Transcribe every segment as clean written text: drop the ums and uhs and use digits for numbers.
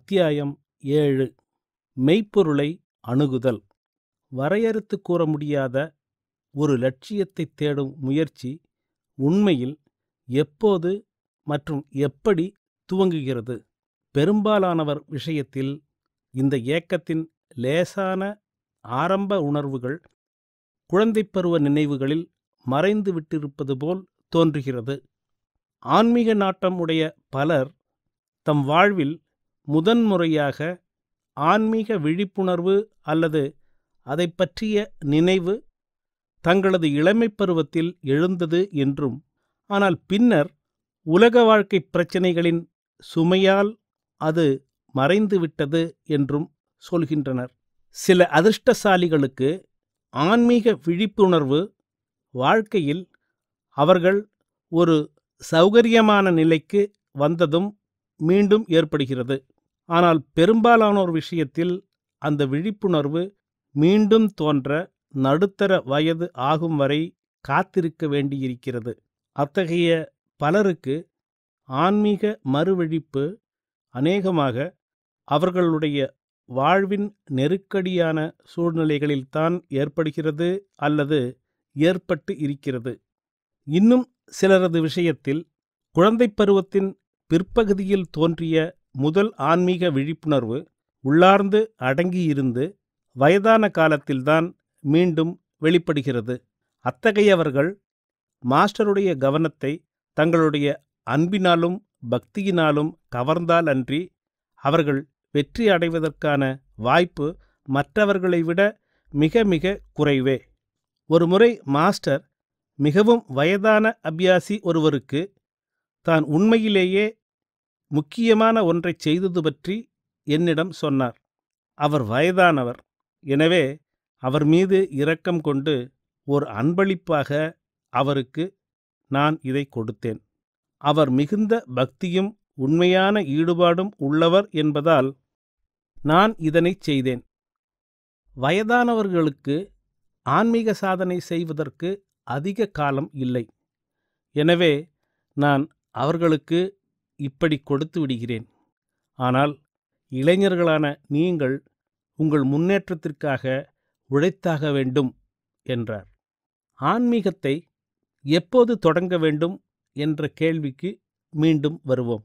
அத்தியாயம் 7. மெய்ப்பொருளை அணுகுதல். வரையறுத்து கூற முடியாத ஒரு லட்சியத்தை தேடும் முயற்சி உண்மையில் எப்போது மற்றும் எப்படி துவங்குகிறது? பெரும்பாலானவர் விஷயத்தில் இந்த ஏக்கத்தின் லேசான ஆரம்ப உணர்வுகள் குழந்தைப்பருவ நினைவுகளில் மறைந்து விட்டிருப்பது போல் தோன்றுகிறது. ஆன்மீக நாட்டம் உடைய பலர் தம் வாழ்வில் முதன்முறையாக ஆன்மீக விழிப்புணர்வு அல்லது அதை பற்றிய நினைவு தங்களது இளமைப் பருவத்தில் எழுந்தது என்றும், ஆனால் பின்னர் உலக வாழ்க்கை பிரச்சினைகளின் சுமையால் அது மறைந்துவிட்டது என்றும் சொல்கின்றனர். சில அதிர்ஷ்டசாலிகளுக்கு ஆன்மீக விழிப்புணர்வு வாழ்க்கையில் அவர்கள் ஒரு சௌகரியமான நிலைக்கு வந்ததும் மீண்டும் ஏற்படுகிறது. ஆனால் பெரும்பாலானோர் விஷயத்தில் அந்த விழிப்புணர்வு மீண்டும் தோன்ற நடுத்தர வயது ஆகும் வரை காத்திருக்க வேண்டியிருக்கிறது. அத்தகைய பலருக்கு ஆன்மீக மறுவிழிப்பு அநேகமாக அவர்களுடைய வாழ்வின் நெருக்கடியான சூழ்நிலைகளில்தான் ஏற்படுகிறது அல்லது ஏற்பட்டு இருக்கிறது. இன்னும் சிலரது விஷயத்தில் குழந்தைப் பருவத்தின் பிற்பகுதியில் தோன்றிய முதல் ஆன்மீக விழிப்புணர்வு உள்ளார்ந்து அடங்கியிருந்து வயதான காலத்தில்தான் மீண்டும் வெளிப்படுகிறது. அத்தகையவர்கள் மாஸ்டருடைய கவனத்தை தங்களுடைய அன்பினாலும் பக்தியினாலும் கவர்ந்தால் அன்றி அவர்கள் வெற்றி அடைவதற்கான வாய்ப்பு மற்றவர்களை விட மிக மிக குறைவே. ஒருமுறை மாஸ்டர் மிகவும் வயதான அபியாசி ஒருவருக்கு தான் உண்மையிலேயே முக்கியமான ஒன்றைச் செய்தது பற்றி என்னிடம் சொன்னார். அவர் வயதானவர். எனவே அவர் மீது இரக்கம் கொண்டு ஓர் அன்பளிப்பாக அவருக்கு நான் இதை கொடுத்தேன். அவர் மிகுந்த பக்தியும் உண்மையான ஈடுபாடும் உள்ளவர் என்பதால் நான் இதனைச் செய்தேன். வயதானவர்களுக்கு ஆன்மீக சாதனை செய்வதற்கு அதிக காலம் இல்லை. எனவே நான் அவர்களுக்கு இப்படி கொடுத்து விடுகிறேன். ஆனால் இளைஞர்களான நீங்கள் உங்கள் முன்னேற்றத்திற்காக உழைத்தாக வேண்டும் என்றார். ஆன்மீகத்தை எப்போது தொடங்க வேண்டும் என்ற கேள்விக்கு மீண்டும் வருவோம்.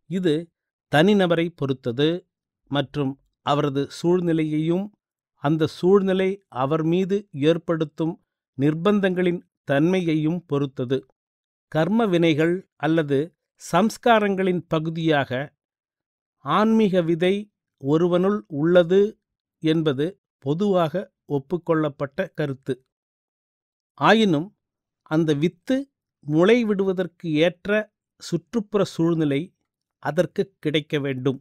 இது தனிநபரை பொறுத்தது மற்றும் அவரது சூழ்நிலையையும் அந்த சூழ்நிலை அவர் மீது ஏற்படுத்தும் நிர்பந்தங்களின் தன்மையையும் பொறுத்தது. கர்ம வினைகள் அல்லது சம்ஸ்காரங்களின் பகுதியாக ஆன்மீக விதை ஒருவனுள் உள்ளது என்பது பொதுவாக ஒப்புக்கொள்ளப்பட்ட கருத்து. ஆயினும் அந்த வித்து முளைவிடுவதற்கு ஏற்ற சுற்றுப்புற சூழ்நிலை அதற்கு கிடைக்க வேண்டும்.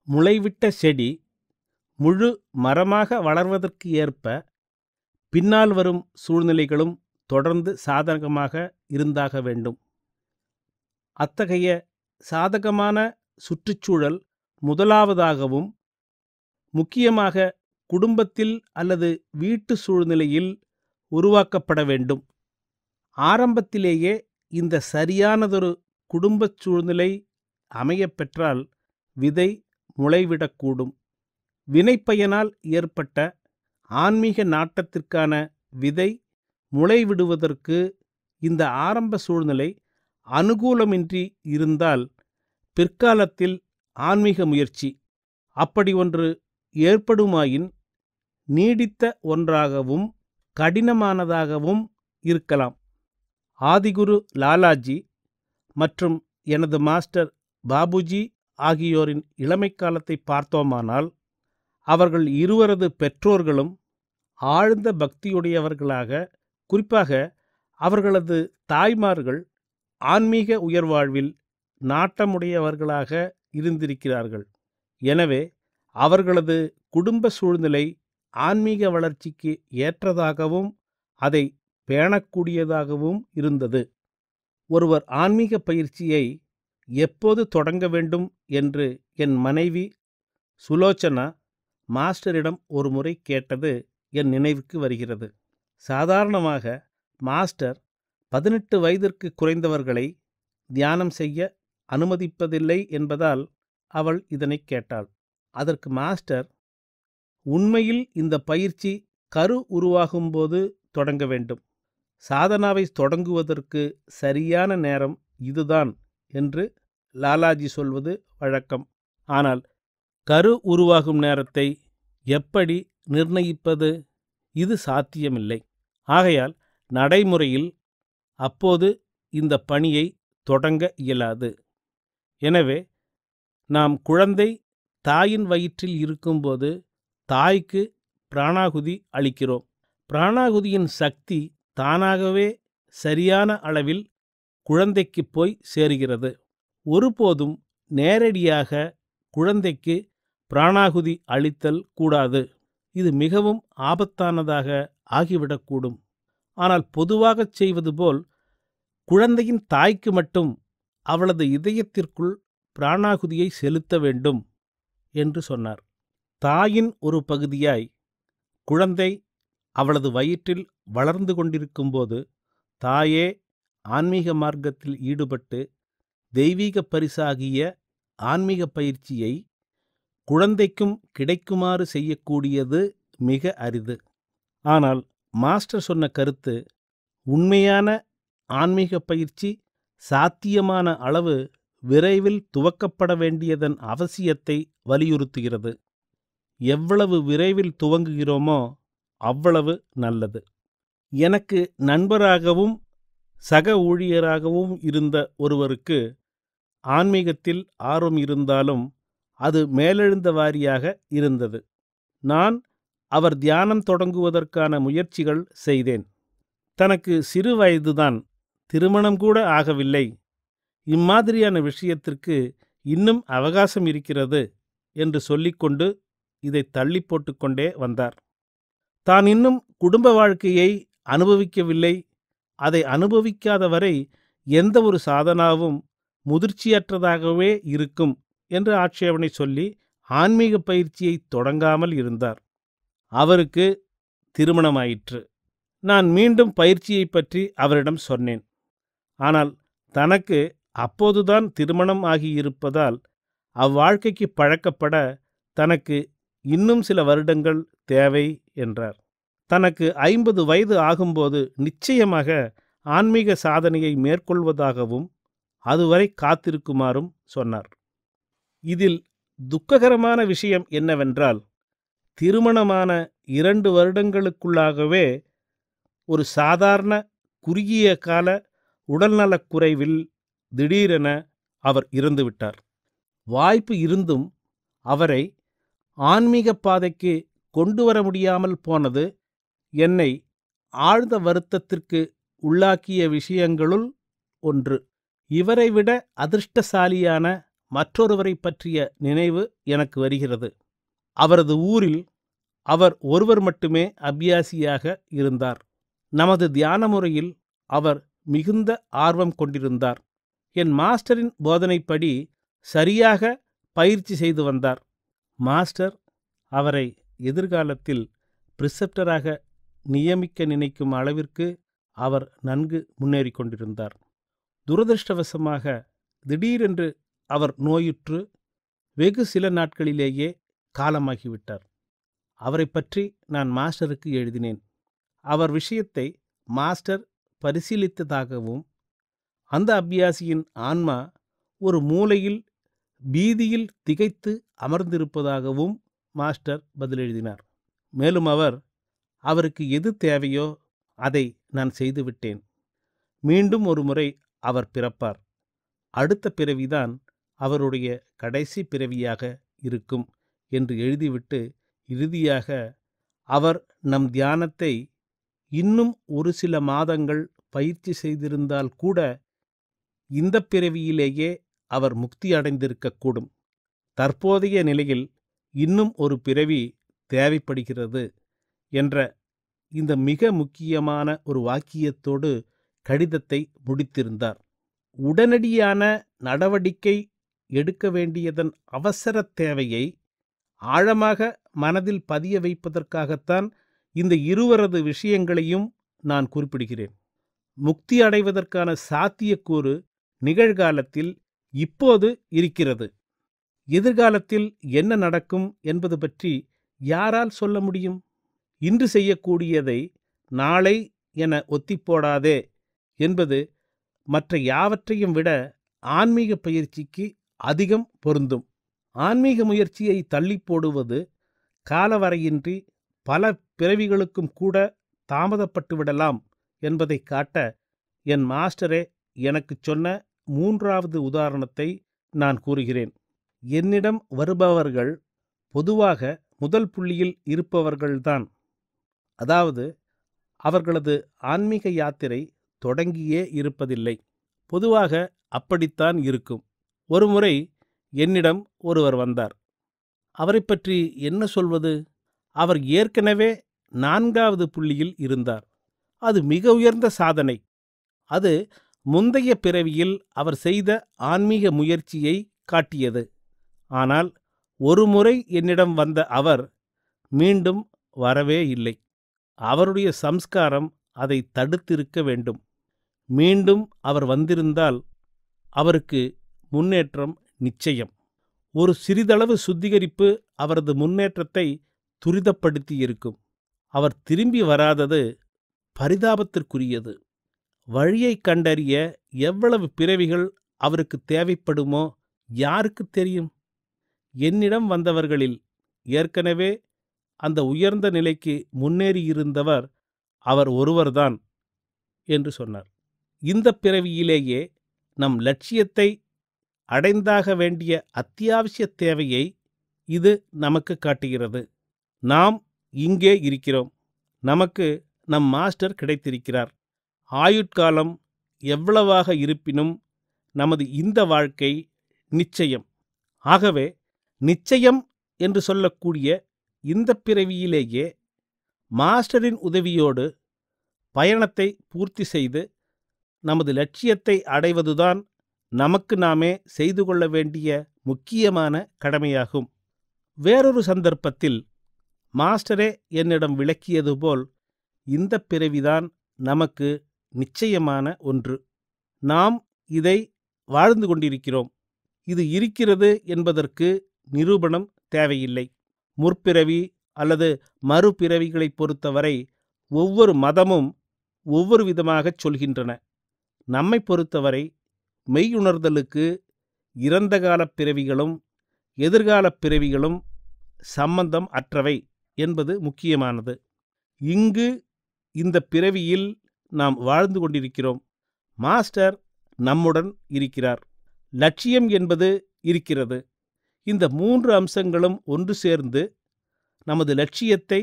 முளைவிட்ட செடி முழு மரமாக வளர்வதற்கு ஏற்ப பின்னால் வரும் சூழ்நிலைகளும் தொடர்ந்து சாதகமாக இருந்தாக வேண்டும். அத்தகைய சாதகமான சுற்றுச்சூழல் முதலாவதாகவும் முக்கியமாக குடும்பத்தில் அல்லது வீட்டு சூழ்நிலையில் உருவாக்கப்பட வேண்டும். ஆரம்பத்திலேயே இந்த சரியானதொரு குடும்பச் சூழ்நிலை அமையப்பெற்றால் விதை முளைவிடக்கூடும். வினைப்பயனால் ஏற்பட்ட ஆன்மீக நாட்டத்திற்கான விதை முளைவிடுவதற்கு இந்த ஆரம்ப சூழ்நிலை அனுகூலமின்றி இருந்தால் பிற்காலத்தில் ஆன்மீக முயற்சி அப்படி ஒன்று ஏற்படுமாயின் நீடித்த ஒன்றாகவும் கடினமானதாகவும் இருக்கலாம். ஆதிகுரு லாலாஜி மற்றும் எனது மாஸ்டர் பாபுஜி ஆகியோரின் இளமை காலத்தை பார்த்தோமானால் அவர்கள் இருவரது பெற்றோர்களும் ஆழ்ந்த பக்தியுடையவர்களாக, குறிப்பாக அவர்களது தாய்மார்கள் ஆன்மீக உயர்வாழ்வில் நாட்டமுடையவர்களாக இருந்திருக்கிறார்கள். எனவே அவர்களது குடும்ப சூழ்நிலை ஆன்மீக வளர்ச்சிக்கு ஏற்றதாகவும் அதை பேணக்கூடியதாகவும் இருந்தது. ஒருவர் ஆன்மீக பயிற்சியை எப்போது தொடங்க வேண்டும் என்று என் மனைவி சுலோச்சனா மாஸ்டரிடம் ஒரு முறை கேட்டது என் நினைவுக்கு வருகிறது. சாதாரணமாக மாஸ்டர் 18 வயதிற்கு குறைந்தவர்களை தியானம் செய்ய அனுமதிப்பதில்லை என்பதால் அவள் இதனைக் கேட்டாள். அதற்கு மாஸ்டர், உண்மையில் இந்த பயிற்சி கரு உருவாகும்போது தொடங்க வேண்டும். சாதனாவை தொடங்குவதற்கு சரியான நேரம் இதுதான் என்று லாலாஜி சொல்வது வழக்கம். ஆனால் கரு உருவாகும் நேரத்தை எப்படி நிர்ணயிப்பது? இது சாத்தியமில்லை. ஆகையால் நடைமுறையில் அப்போது இந்த பணியை தொடங்க இயலாது. எனவே நாம் குழந்தை தாயின் வயிற்றில் இருக்கும்போது தாய்க்கு பிராணாகுதி அளிக்கிறோம். பிராணாகுதியின் சக்தி தானாகவே சரியான அளவில் குழந்தைக்கு போய் சேருகிறது. ஒருபோதும் நேரடியாக குழந்தைக்கு பிராணாகுதி அளித்தல் கூடாது. இது மிகவும் ஆபத்தானதாக ஆகிவிடக்கூடும். ஆனால் பொதுவாகச் செய்வது போல் குழந்தையின் தாய்க்கு மட்டும் அவளது இதயத்திற்குள் பிராணாகுதியை செலுத்த வேண்டும் என்று சொன்னார். தாயின் ஒரு பகுதியாய் குழந்தை அவளது வயிற்றில் வளர்ந்து கொண்டிருக்கும்போது தாயே ஆன்மீக மார்க்கத்தில் ஈடுபட்டு தெய்வீக பரிசாகிய ஆன்மீக பயிற்சியை குழந்தைக்கும் கிடைக்குமாறு செய்யக்கூடியது மிக அரிது. ஆனால் மாஸ்டர் சொன்ன கருத்து உண்மையான ஆன்மீக பயிற்சி சாத்தியமான அளவு விரைவில் துவக்கப்பட வேண்டியதன் அவசியத்தை வலியுறுத்துகிறது. எவ்வளவு விரைவில் துவங்குகிறோமோ அவ்வளவு நல்லது. எனக்கு நண்பராகவும் சக ஊழியராகவும் இருந்த ஒருவருக்கு ஆன்மீகத்தில் ஆர்வம் இருந்தாலும் அது மேலெழுந்த வாரியாக இருந்தது. நான் அவர் தியானம் தொடங்குவதற்கான முயற்சிகள் செய்தேன். தனக்கு சிறு வயதுதான், திருமணம் கூட ஆகவில்லை. இம்மாதிரியான விஷயத்திற்கு இன்னும் அவகாசம் இருக்கிறது என்று சொல்லிக்கொண்டு இதை தள்ளி போட்டுக்கொண்டே வந்தார். தான் இன்னும் குடும்ப வாழ்க்கையை அனுபவிக்கவில்லை. அதை அனுபவிக்காத வரை எந்த ஒரு சாதனாவும் முதிர்ச்சியற்றதாகவே இருக்கும் என்று ஆட்சேபனை சொல்லி ஆன்மீக பயிற்சியை தொடங்காமல் இருந்தார். அவருக்கு திருமணமாயிற்று. நான் மீண்டும் பயிற்சியை பற்றி அவரிடம் சொன்னேன். ஆனால் தனக்கு அப்போதுதான் திருமணம் ஆகியிருப்பதால் அவ்வாழ்க்கைக்கு பழக்கப்பட தனக்கு இன்னும் சில வருடங்கள் தேவை என்றார். தனக்கு 50 வயது ஆகும்போது நிச்சயமாக ஆன்மீக சாதனையை மேற்கொள்வதாகவும் அதுவரை காத்திருக்குமாறும் சொன்னார். இதில் துக்ககரமான விஷயம் என்னவென்றால், திருமணமான 2 வருடங்களுக்குள்ளாகவே ஒரு சாதாரண குறுகிய கால உடல்நலக் குறைவில் திடீரென அவர் இறந்துவிட்டார். வாய்ப்பு இருந்தும் அவரை ஆன்மீக பாதைக்கு கொண்டு வர முடியாமல் போனது என்னை ஆழ்ந்த வருத்தத்திற்கு உள்ளாக்கிய விஷயங்களுள் ஒன்று. இவரை விட அதிர்ஷ்டசாலியான மற்றொருவரை பற்றிய நினைவு எனக்கு வருகிறது. அவரது ஊரில் அவர் ஒருவர் மட்டுமே அபியாசியாக இருந்தார். நமது தியான முறையில் அவர் மிகுந்த ஆர்வம் கொண்டிருந்தார். என் மாஸ்டரின் போதனைப்படி சரியாக பயிற்சி செய்து வந்தார். மாஸ்டர் அவரை எதிர்காலத்தில் பிரிசெப்டராக நியமிக்க நினைக்கும் அளவிற்கு அவர் நன்கு முன்னேறி கொண்டிருந்தார். துரதிருஷ்டவசமாக திடீரென்று அவர் நோயுற்று வெகு சில நாட்களிலேயே காலமாகிவிட்டார். அவரை பற்றி நான் மாஸ்டருக்கு எழுதினேன். அவர் விஷயத்தை மாஸ்டர் பரிசீலித்ததாகவும் அந்த அபியாசியின் ஆன்மா ஒரு மூலையில் பீதியில் திகைத்து அமர்ந்திருப்பதாகவும் மாஸ்டர் பதிலெழுதினார். மேலும் அவருக்கு எது தேவையோ அதை நான் செய்துவிட்டேன். மீண்டும் ஒரு முறை அவர் பிறப்பார். அடுத்த பிறவிதான் அவருடைய கடைசி பிறவியாக இருக்கும் என்று எழுதிவிட்டு இறுதியாக அவர் நம் தியானத்தை இன்னும் ஒரு சில மாதங்கள் பயிற்சி செய்திருந்தால் கூட இந்த பிறவியிலேயே அவர் முக்தி அடைந்திருக்கக்கூடும். தற்போதைய நிலையில் இன்னும் ஒரு பிறவி தேவைப்படுகிறது என்ற இந்த மிக முக்கியமான ஒரு வாக்கியத்தோடு கடிதத்தை முடித்திருந்தார். உடனடியான நடவடிக்கை எடுக்க வேண்டியதன் அவசர தேவையை ஆழமாக மனதில் பதிய வைப்பதற்காகத்தான் இந்த இருவரது விஷயங்களையும் நான் குறிப்பிடுகிறேன். முக்தி அடைவதற்கான சாத்தியக்கூறு நிகழ்காலத்தில் இப்போது இருக்கிறது. எதிர்காலத்தில் என்ன நடக்கும் என்பது பற்றி யாரால் சொல்ல முடியும்? இன்று செய்யக்கூடியதை நாளை என ஒத்திப்போடாதே என்பது மற்ற யாவற்றையும் விட ஆன்மீக பயிற்சிக்கு அதிகம் பொருந்தும். ஆன்மீக முயற்சியை தள்ளி போடுவது காலவரையின்றி பல பிறவிகளுக்கும் கூட தாமதப்பட்டு விடலாம் என்பதை காட்ட என் மாஸ்டரே எனக்கு சொன்ன 3வது உதாரணத்தை நான் கூறுகிறேன். என்னிடம் வருபவர்கள் பொதுவாக முதல் புள்ளியில் இருப்பவர்கள்தான். அதாவது அவர்களது ஆன்மீக யாத்திரை தொடங்கியே இருப்பதில்லை. பொதுவாக அப்படித்தான் இருக்கும். ஒருமுறை என்னிடம் ஒருவர் வந்தார். அவரை பற்றி என்ன சொல்வது? அவர் ஏற்கனவே 4வது புள்ளியில் இருந்தார். அது மிக உயர்ந்த சாதனை. அது முந்தைய பிறவியில் அவர் செய்த ஆன்மீக முயற்சியை காட்டியது. ஆனால் ஒருமுறை என்னிடம் வந்த அவர் மீண்டும் வரவே இல்லை. அவருடைய சம்ஸ்காரம் அதை தடுத்திருக்க வேண்டும். மீண்டும் அவர் வந்திருந்தால் அவருக்கு முன்னேற்றம் நிச்சயம். ஒரு சிறிதளவு சுத்திகரிப்பு அவரது முன்னேற்றத்தை துரிதப்படுத்தியிருக்கும். அவர் திரும்பி வராதது பரிதாபத்திற்குரியது. வழியை கண்டறிய எவ்வளவு பிறவிகள் அவருக்கு தேவைப்படுமோ யாருக்கு தெரியும்? என்னிடம் வந்தவர்களில் ஏற்கனவே அந்த உயர்ந்த நிலைக்கு முன்னேறியிருந்தவர் அவர் ஒருவர்தான் என்று சொன்னார். இந்த பிறவியிலேயே நம் லட்சியத்தை அடைந்தாக வேண்டிய அத்தியாவசிய தேவையை இது நமக்கு காட்டுகிறது. நாம் இங்கே இருக்கிறோம். நமக்கு நம் மாஸ்டர் கிடைத்திருக்கிறார். ஆயுட்காலம் எவ்வளவாக இருப்பினும் நமது இந்த வாழ்க்கை நிச்சயம். ஆகவே நிச்சயம் என்று சொல்லக்கூடிய இந்த பிறவியிலேயே மாஸ்டரின் உதவியோடு பயணத்தை பூர்த்தி செய்து நமது லட்சியத்தை அடைவதுதான் நமக்கு நாமே செய்து கொள்ள வேண்டிய முக்கியமான கடமையாகும். வேறொரு சந்தர்ப்பத்தில் மாஸ்டரே என்னிடம் விளக்கியது போல் இந்த பிறவிதான் நமக்கு நிச்சயமான ஒன்று. நாம் இதை வாழ்ந்து கொண்டிருக்கிறோம். இது இருக்கிறது என்பதற்கு நிரூபணம் தேவையில்லை. முற்பிறவி அல்லது மறுபிறவிகளை பொறுத்தவரை ஒவ்வொரு மதமும் ஒவ்வொரு விதமாகச் சொல்கின்றன. நம்மை பொறுத்தவரை மெய்யுணர்தலுக்கு இறந்த காலப் பிறவிகளும் எதிர்காலப் பிறவிகளும் சம்பந்தம் அற்றவை என்பது முக்கியமானது. இங்கு இந்த பிறவியில் நாம் வாழ்ந்து கொண்டிருக்கிறோம். மாஸ்டர் நம்முடன் இருக்கிறார். லட்சியம் என்பது இருக்கிறது. இந்த 3 அம்சங்களும் ஒன்று சேர்ந்து நமது லட்சியத்தை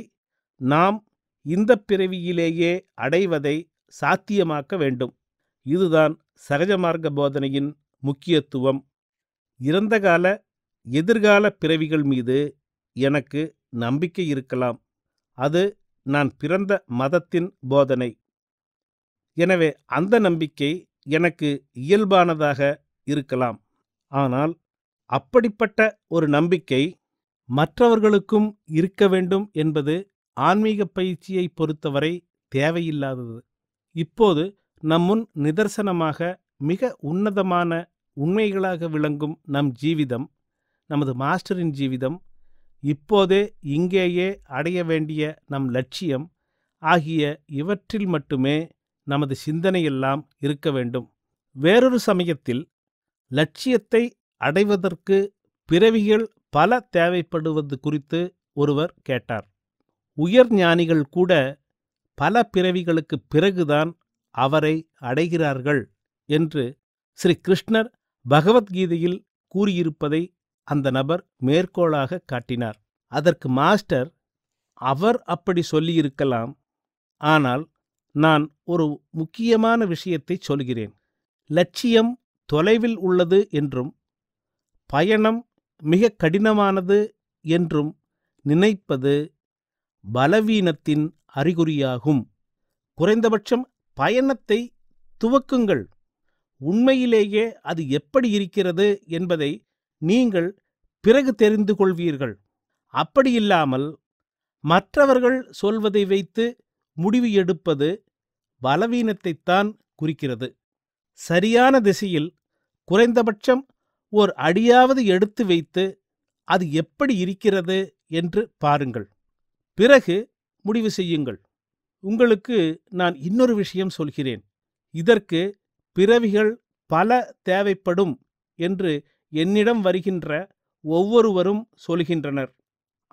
நாம் இந்த பிறவியிலேயே அடைவதை சாத்தியமாக்க வேண்டும். இதுதான் சகஜ மார்க்க போதனையின் முக்கியத்துவம். இறந்தகால எதிர்கால பிறவிகள் மீது எனக்கு நம்பிக்கை இருக்கலாம். அது நான் பிறந்த மதத்தின் போதனை. எனவே அந்த நம்பிக்கை எனக்கு இயல்பானதாக இருக்கலாம். ஆனால் அப்படிப்பட்ட ஒரு நம்பிக்கை மற்றவர்களுக்கும் இருக்க வேண்டும் என்பது ஆன்மீக பயிற்சியை பொறுத்தவரை தேவையில்லாதது. இப்போது நம்முன் நிதர்சனமாக மிக உன்னதமான உண்மைகளாக விளங்கும் நம் ஜீவிதம், நமது மாஸ்டரின் ஜீவிதம், இப்போதே இங்கேயே அடைய வேண்டிய நம் லட்சியம் ஆகிய இவற்றில் மட்டுமே நமது சிந்தனையெல்லாம் இருக்க வேண்டும். வேறொரு சமயத்தில் லட்சியத்தை அடைவதற்கு பிறவிகள் பல தேவைப்படுவது குறித்து ஒருவர் கேட்டார். உயர் ஞானிகள் கூட பல பிறவிகளுக்கு பிறகுதான் அவரை அடைகிறார்கள் என்று ஸ்ரீ கிருஷ்ணர் பகவத்கீதையில் கூறியிருப்பதை அந்த நபர் மேற்கோளாக காட்டினார். அதற்கு மாஸ்டர், அவர் அப்படி சொல்லியிருக்கலாம். ஆனால் நான் ஒரு முக்கியமான விஷயத்தை சொல்கிறேன். லட்சியம் தொலைவில் உள்ளது என்றும் பயணம் மிக கடினமானது என்றும் நினைப்பது பலவீனத்தின் அறிகுறியாகும். குறைந்தபட்சம் பயணத்தை துவக்குங்கள். உண்மையிலேயே அது எப்படி இருக்கிறது என்பதை நீங்கள் பிறகு தெரிந்து கொள்வீர்கள். அப்படியில்லாமல் மற்றவர்கள் சொல்வதை வைத்து முடிவு எடுப்பது பலவீனத்தைத்தான் குறிக்கிறது. சரியான திசையில் குறைந்தபட்சம் ஓர் அடியாவது எடுத்து வைத்து அது எப்படி இருக்கிறது என்று பாருங்கள். பிறகு முடிவு செய்யுங்கள். உங்களுக்கு நான் இன்னொரு விஷயம் சொல்கிறேன். இதற்கு பிறவிகள் பல தேவைப்படும் என்று என்னிடம் வருகின்ற ஒவ்வொருவரும் சொல்கின்றனர்.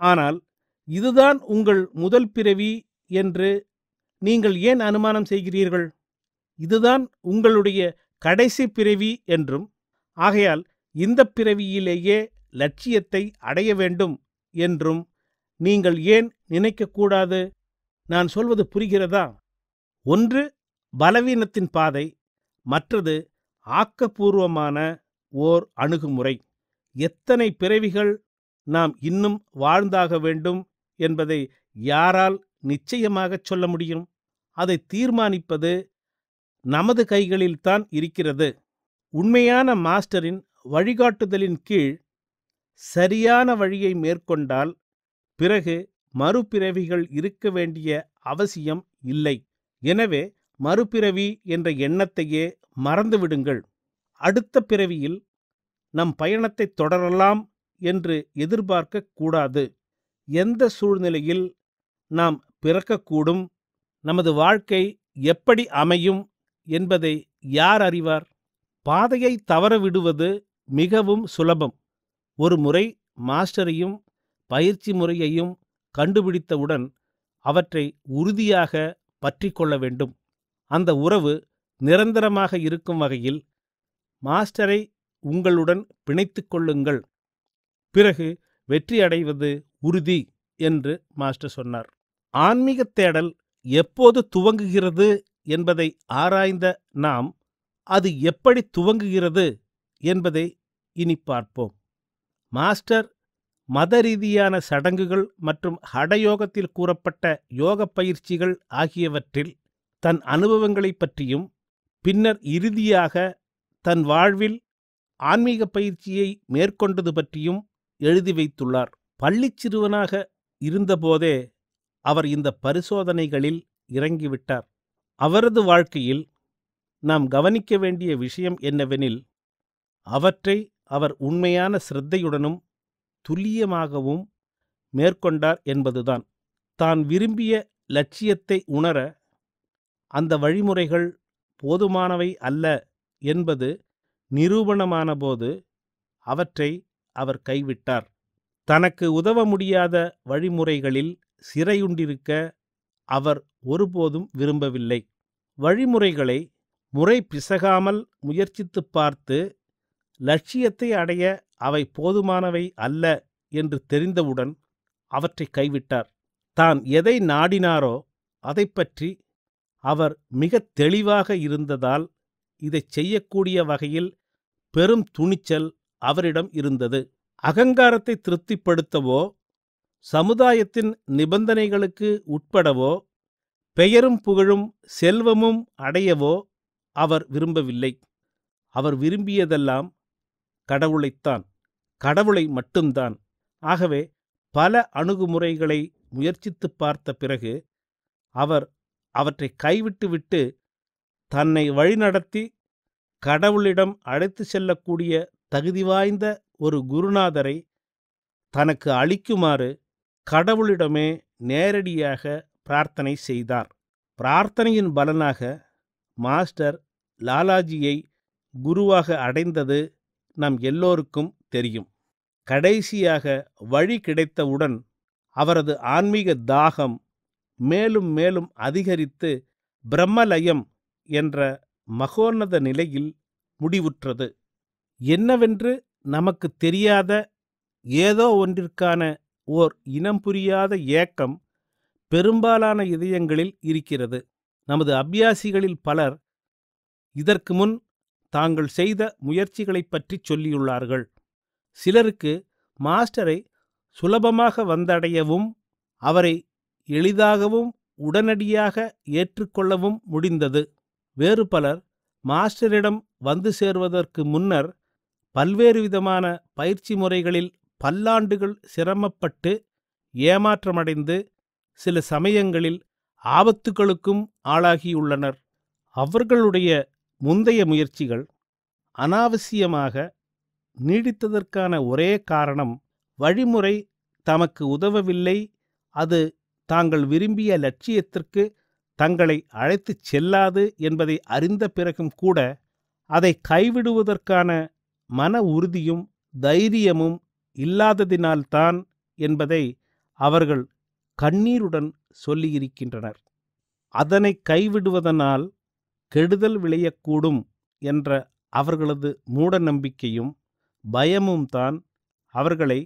ஆனால் இதுதான் உங்கள் முதல் பிறவி என்று நீங்கள் ஏன் அனுமானம் செய்கிறீர்கள்? இதுதான் உங்களுடைய கடைசி பிறவி என்றும், ஆகையால் இந்த பிறவியிலேயே லட்சியத்தை அடைய வேண்டும் என்றும் நீங்கள் ஏன் நினைக்கக்கூடாது? நான் சொல்வது புரிகிறதா? ஒன்று பலவீனத்தின் பாதை, மற்றது ஆக்கப்பூர்வமான ஓர் அணுகுமுறை. எத்தனை பிறவிகள் நாம் இன்னும் வாழ்ந்தாக வேண்டும் என்பதை யாரால் நிச்சயமாகச் சொல்ல முடியும்? அதை தீர்மானிப்பது நமது கைகளில்தான் இருக்கிறது. உண்மையான மாஸ்டரின் வழிகாட்டுதலின் கீழ் சரியான வழியை மேற்கொண்டால் பிறகு மறுபிறவிகள் இருக்க வேண்டிய அவசியம் இல்லை. எனவே மறுபிறவி என்ற எண்ணத்தையே மறந்துவிடுங்கள். அடுத்த பிறவியில் நம் பயணத்தை தொடரலாம் என்று எதிர்பார்க்க கூடாது. எந்த சூழ்நிலையில் நாம் பிறக்கக்கூடும், நமது வாழ்க்கை எப்படி அமையும் என்பதை யார் அறிவார்? பாதையை தவறவிடுவது மிகவும் சுலபம். ஒரு முறை மாஸ்டரையும் பயிற்சி முறையையும் கண்டுபிடித்தவுடன் அவற்றை உறுதியாக பற்றி கொள்ள வேண்டும். அந்த உறவு நிரந்தரமாக இருக்கும் வகையில் மாஸ்டரை உங்களுடன் பிணைத்துக் கொள்ளுங்கள். பிறகு வெற்றி அடைவது உறுதி என்று மாஸ்டர் சொன்னார். ஆன்மீக தேடல் எப்போது துவங்குகிறது என்பதை ஆராய்ந்த நாம் அது எப்படி துவங்குகிறது என்பதை இனி பார்ப்போம். மாஸ்டர் மத ரீதியான சடங்குகள் மற்றும் ஹடயோகத்தில் கூறப்பட்ட யோக பயிற்சிகள் ஆகியவற்றில் தன் அனுபவங்களைப் பற்றியும், பின்னர் இறுதியாக தன் வாழ்வில் ஆன்மீக பயிற்சியை மேற்கொண்டது பற்றியும் எழுதி வைத்துள்ளார். பள்ளிச் சிறுவனாக இருந்தபோதே அவர் இந்த பரிசோதனைகளில் இறங்கிவிட்டார். அவரது வாழ்க்கையில் நாம் கவனிக்க வேண்டிய விஷயம் என்னவெனில், அவற்றை அவர் உண்மையான சிரத்தையுடனும் துல்லியமாகவும் மேற்கொண்டார் என்பதுதான். தான் விரும்பிய லட்சியத்தை உணர அந்த வழிமுறைகள் போதுமானவை அல்ல என்பது நிரூபணமானபோது அவற்றை அவர் கைவிட்டார். தனக்கு உதவ முடியாத வழிமுறைகளில் சிறையுண்டிருக்க அவர் ஒருபோதும் விரும்பவில்லை. வழிமுறைகளை முறை பிசகாமல் முயற்சித்துப் பார்த்து லட்சியத்தை அடைய அவை போதுமானவை அல்ல என்று தெரிந்தவுடன் அவற்றை கைவிட்டார். தான் எதை நாடினாரோ அதைப்பற்றி அவர் மிக தெளிவாக இருந்ததால் இதைச் செய்யக்கூடிய வகையில் பெரும் துணிச்சல் அவரிடம் இருந்தது. அகங்காரத்தை திருப்திப்படுத்தவோ, சமுதாயத்தின் நிபந்தனைகளுக்கு உட்படவோ, பெயரும் புகழும் செல்வமும் அடையவோ அவர் விரும்பவில்லை. அவர் விரும்பியதெல்லாம் கடவுளைத்தான், கடவுளை மட்டும்தான். ஆகவே பல அணுகுமுறைகளை முயற்சித்துப் பார்த்த பிறகு அவர் அவற்றை கைவிட்டுவிட்டு தன்னை வழிநடத்தி கடவுளிடம் அழைத்து செல்லக்கூடிய தகுதி வாய்ந்த ஒரு குருநாதரை தனக்கு அளிக்குமாறு கடவுளிடமே நேரடியாக பிரார்த்தனை செய்தார். பிரார்த்தனையின் பலனாக மாஸ்டர் லாலாஜியை குருவாக அடைந்தது நம் எல்லோருக்கும் தெரியும். கடைசியாக வழி கிடைத்தவுடன் அவரது ஆன்மீக தாகம் மேலும் மேலும் அதிகரித்து பிரம்மலயம் என்ற மகோன்னத நிலையில் முடிவுற்றது. என்னவென்று நமக்கு தெரியாத ஏதோ ஒன்றிற்கான ஓர் இனம் புரியாத ஏக்கம் பெரும்பாலான இதயங்களில் இருக்கிறது. நமது அபியாசிகளில் பலர் இதற்கு முன் தாங்கள் செய்த முயற்சிகளைப் பற்றி சொல்லியுள்ளார்கள். சிலருக்கு மாஸ்டரை சுலபமாக வந்தடையவும் அவரை எளிதாகவும் உடனடியாக ஏற்றுக்கொள்ளவும் முடிந்தது. வேறு பலர் மாஸ்டரிடம் வந்து சேர்வதற்கு முன்னர் பல்வேறு விதமான பயிற்சி முறைகளில் பல்லாண்டுகள் சிரமப்பட்டு ஏமாற்றமடைந்து சில சமயங்களில் ஆபத்துகளுக்கும் ஆளாகியுள்ளனர். அவர்களுடைய முந்தைய முயற்சிகள் அனாவசியமாக நீடித்ததற்கான ஒரே காரணம் வழிமுறை தமக்கு உதவவில்லை, அது தாங்கள் விரும்பிய லட்சியத்திற்கு தங்களை அழைத்துச் செல்லாது என்பதை அறிந்த பிறகும் கூட அதை கைவிடுவதற்கான மன உறுதியும் தைரியமும் இல்லாததினால்தான் என்பதை அவர்கள் கண்ணீருடன் சொல்லியிருக்கின்றனர். அதனை கைவிடுவதனால் கெடுதல் விளையக்கூடும் என்ற அவர்களது மூட நம்பிக்கையும் பயமும் தான் அவர்களை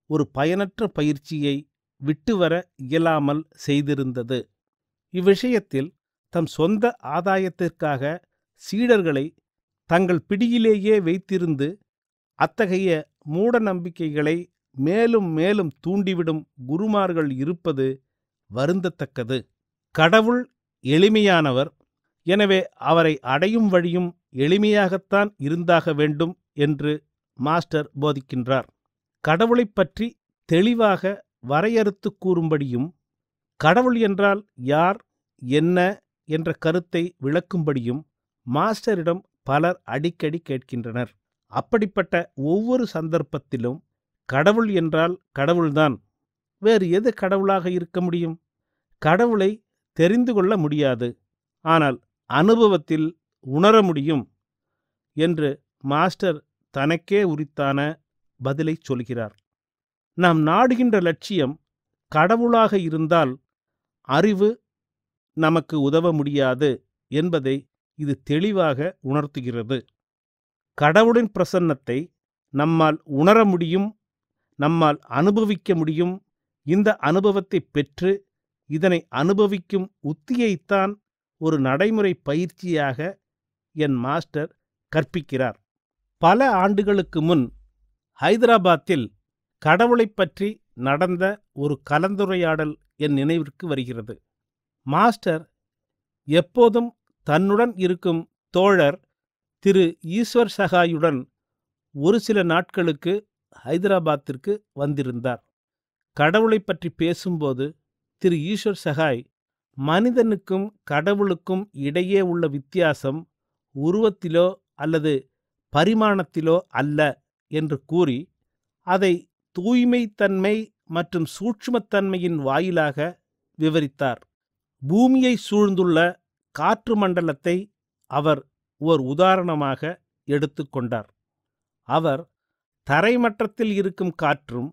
ஒரு பயனற்ற பயிற்சியை விட்டுவர இயலாமல் செய்திருந்தது. இவ்விஷயத்தில் தம் சொந்த ஆதாயத்திற்காக சீடர்களை தங்கள் பிடியிலேயே வைத்திருந்து அத்தகைய மூட நம்பிக்கைகளை மேலும் மேலும் தூண்டிவிடும் குருமார்கள் இருப்பது வருந்தத்தக்கது. கடவுள் எளிமையானவர், எனவே அவரை அடையும் வழியும் எளிமையாகத்தான் இருந்தாக வேண்டும் என்று மாஸ்டர் போதிக்கின்றார். கடவுளைப் பற்றி தெளிவாக வரையறுத்து கூறும்படியும் கடவுள் என்றால் யார், என்ன என்ற கருத்தை விளக்கும்படியும் மாஸ்டரிடம் பலர் அடிக்கடி கேட்கின்றனர். அப்படிப்பட்ட ஒவ்வொரு சந்தர்ப்பத்திலும் கடவுள் என்றால் கடவுள்தான், வேறு எது கடவுளாக இருக்க முடியும்? கடவுளை தெரிந்து கொள்ள முடியாது, ஆனால் அனுபவத்தில் உணர முடியும் என்று மாஸ்டர் தனக்கே உரித்தான பதிலை சொல்கிறார். நாம் நாடுகின்ற லட்சியம் கடவுளாக இருந்தால் அறிவு நமக்கு உதவ முடியாது என்பதை இது தெளிவாக உணர்த்துகிறது. கடவுளின் பிரசன்னத்தை நம்மால் உணர முடியும், நம்மால் அனுபவிக்க முடியும். இந்த அனுபவத்தை பெற்று இதனை அனுபவிக்கும் உத்தியைத்தான் ஒரு நடைமுறை பயிற்சியாக என் மாஸ்டர் கற்பிக்கிறார். பல ஆண்டுகளுக்கு முன் ஹைதராபாத்தில் கடவுளைப் பற்றி நடந்த ஒரு கலந்துரையாடல் என் நினைவிற்கு வருகிறது. மாஸ்டர் எப்போதும் தன்னுடன் இருக்கும் தோழர் திரு ஈஸ்வர் சகாயுடன் ஒரு சில நாட்களுக்கு ஹைதராபாத்திற்கு வந்திருந்தார். கடவுளை பற்றி பேசும்போது திரு ஈஸ்வர் சகாய் மனிதனுக்கும் கடவுளுக்கும் இடையே உள்ள வித்தியாசம் உருவத்திலோ அல்லது பரிமாணத்திலோ அல்ல என்று கூறி அதை தூய்மைத்தன்மை மற்றும் சூட்சுமத்தன்மையின் வாயிலாக விவரித்தார். பூமியை சூழ்ந்துள்ள காற்று மண்டலத்தை அவர் ஓர் உதாரணமாக எடுத்துக்கொண்டார். அவர் தரைமட்டத்தில் இருக்கும் காற்றும்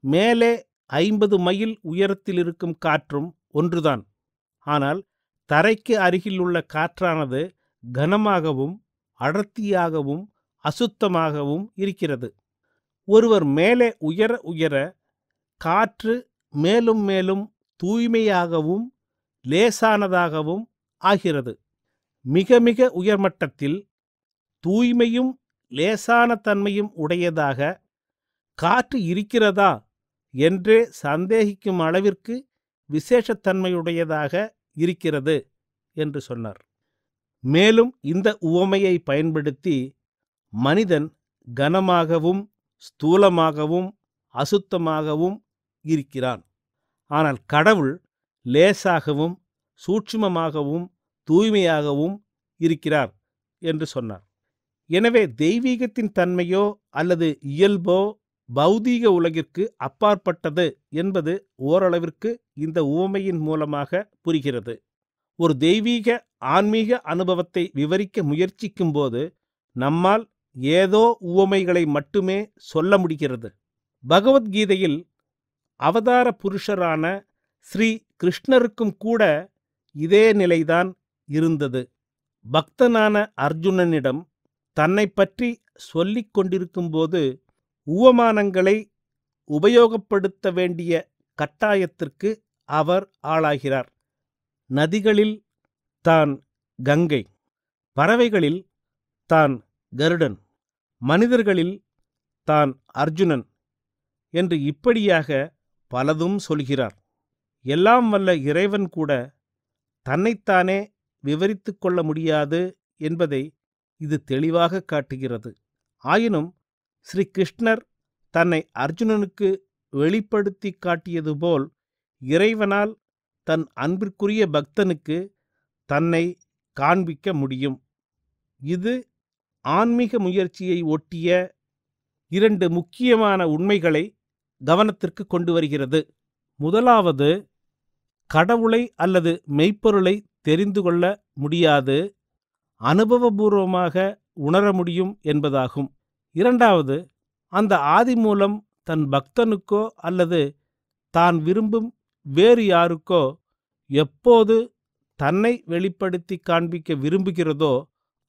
மேலே 50 மைல் உயரத்தில் இருக்கும் காற்றும் ஒன்றுதான். ஆனால் தரைக்கு அருகில் உள்ள காற்றானது கனமாகவும் அடர்த்தியாகவும் அசுத்தமாகவும் இருக்கிறது. ஒருவர் மேலே உயர உயர காற்று மேலும் மேலும் தூய்மையாகவும் லேசானதாகவும் ஆகிறது. மிக மிக உயர்மட்டத்தில் தூய்மையும் லேசான தன்மையும் உடையதாக காற்று இருக்கிறதா என்றே சந்தேகிக்கும் அளவிற்கு விசேஷத்தன்மையுடையதாக இருக்கிறது என்று சொன்னார். மேலும் இந்த உவமையை பயன்படுத்தி மனிதன் கனமாகவும் ஸ்தூலமாகவும் அசுத்தமாகவும் இருக்கிறான், ஆனால் கடவுள் லேசாகவும் சூட்சுமமாகவும் தூய்மையாகவும் இருக்கிறார் என்று சொன்னார். எனவே தெய்வீகத்தின் தன்மையோ அல்லது இயல்போ பௌதீக உலகிற்கு அப்பாற்பட்டது என்பது ஓரளவிற்கு இந்த உவமையின் மூலமாக புரிகிறது. ஒரு தெய்வீக ஆன்மீக அனுபவத்தை விவரிக்க முயற்சிக்கும்போது நம்மால் ஏதோ உவமைகளை மட்டுமே சொல்ல முடிகிறது. பகவத்கீதையில் அவதார புருஷரான ஸ்ரீ கிருஷ்ணருக்கும் கூட இதே நிலைதான் இருந்தது. பக்தனான அர்ஜுனனிடம் தன்னை பற்றி சொல்லிக் கொண்டிருக்கும்போது உவமானங்களை உபயோகப்படுத்த வேண்டிய கட்டாயத்திற்கு அவர் ஆளாகிறார். நதிகளில் தான் கங்கை, பறவைகளில் தான் கருடன், மனிதர்களில் தான் அர்ஜுனன் என்று இப்படியாக பலதும் சொல்கிறார். எல்லாம் வல்ல இறைவன் கூட தன்னைத்தானே விவரித்து கொள்ள முடியாது என்பதை இது தெளிவாக காட்டுகிறது. ஆயினும் ஸ்ரீ கிருஷ்ணர் தன்னை அர்ஜுனனுக்கு வெளிப்படுத்தி காட்டியது போல் இறைவனால் தன் அன்பிற்குரிய பக்தனுக்கு தன்னை காண்பிக்க முடியும். இது ஆன்மீக முயற்சியை ஒட்டிய 2 முக்கியமான உண்மைகளை கவனத்திற்கு கொண்டு வருகிறது. முதலாவது, கடவுளை அல்லது மெய்ப்பொருளை தெரிந்து கொள்ள முடியாது, அனுபவபூர்வமாக உணர முடியும் என்பதாகும். 2வது, அந்த ஆதிமூலம் தன் பக்தனுக்கோ அல்லது தான் விரும்பும் வேறு யாருக்கோ எப்போது தன்னை வெளிப்படுத்தி காண்பிக்க விரும்புகிறதோ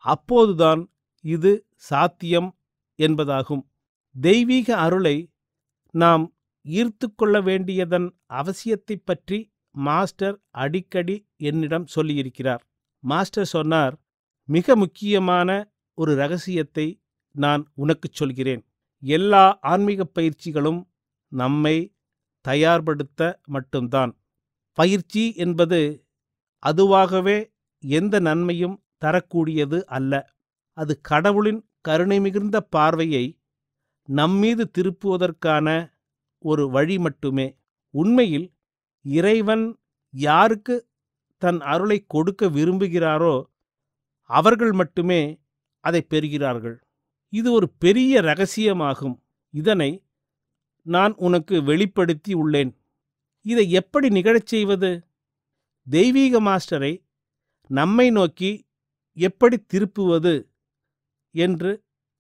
அப்போதுதான் இது சாத்தியம் என்பதாகும். தெய்வீக அருளை நாம் ஈர்த்து கொள்ள வேண்டியதன் அவசியத்தைப் பற்றி மாஸ்டர் அடிக்கடி என்னிடம் சொல்லியிருக்கிறார். மாஸ்டர் சொன்னார், மிக முக்கியமான ஒரு இரகசியத்தை நான் உனக்குச் சொல்கிறேன். எல்லா ஆன்மீக பயிற்சிகளும் நம்மை தயார்படுத்த மட்டும்தான். பயிற்சி என்பது அதுவாகவே எந்த நன்மையும் தரக்கூடியது அல்ல. அது கடவுளின் கருணை மிகுந்த பார்வையை நம்மீது திருப்புவதற்கான ஒரு வழி மட்டுமே. உண்மையில் இறைவன் யாருக்கு தன் அருளை கொடுக்க விரும்புகிறாரோ அவர்கள் மட்டுமே அதை பெறுகிறார்கள். இது ஒரு பெரிய இரகசியமாகும். இதனை நான் உனக்கு வெளிப்படுத்தி உள்ளேன். இதை எப்படி நிகழச் செய்வது? தெய்வீக மாஸ்டரை நம்மை நோக்கி எப்படி திருப்புவது என்று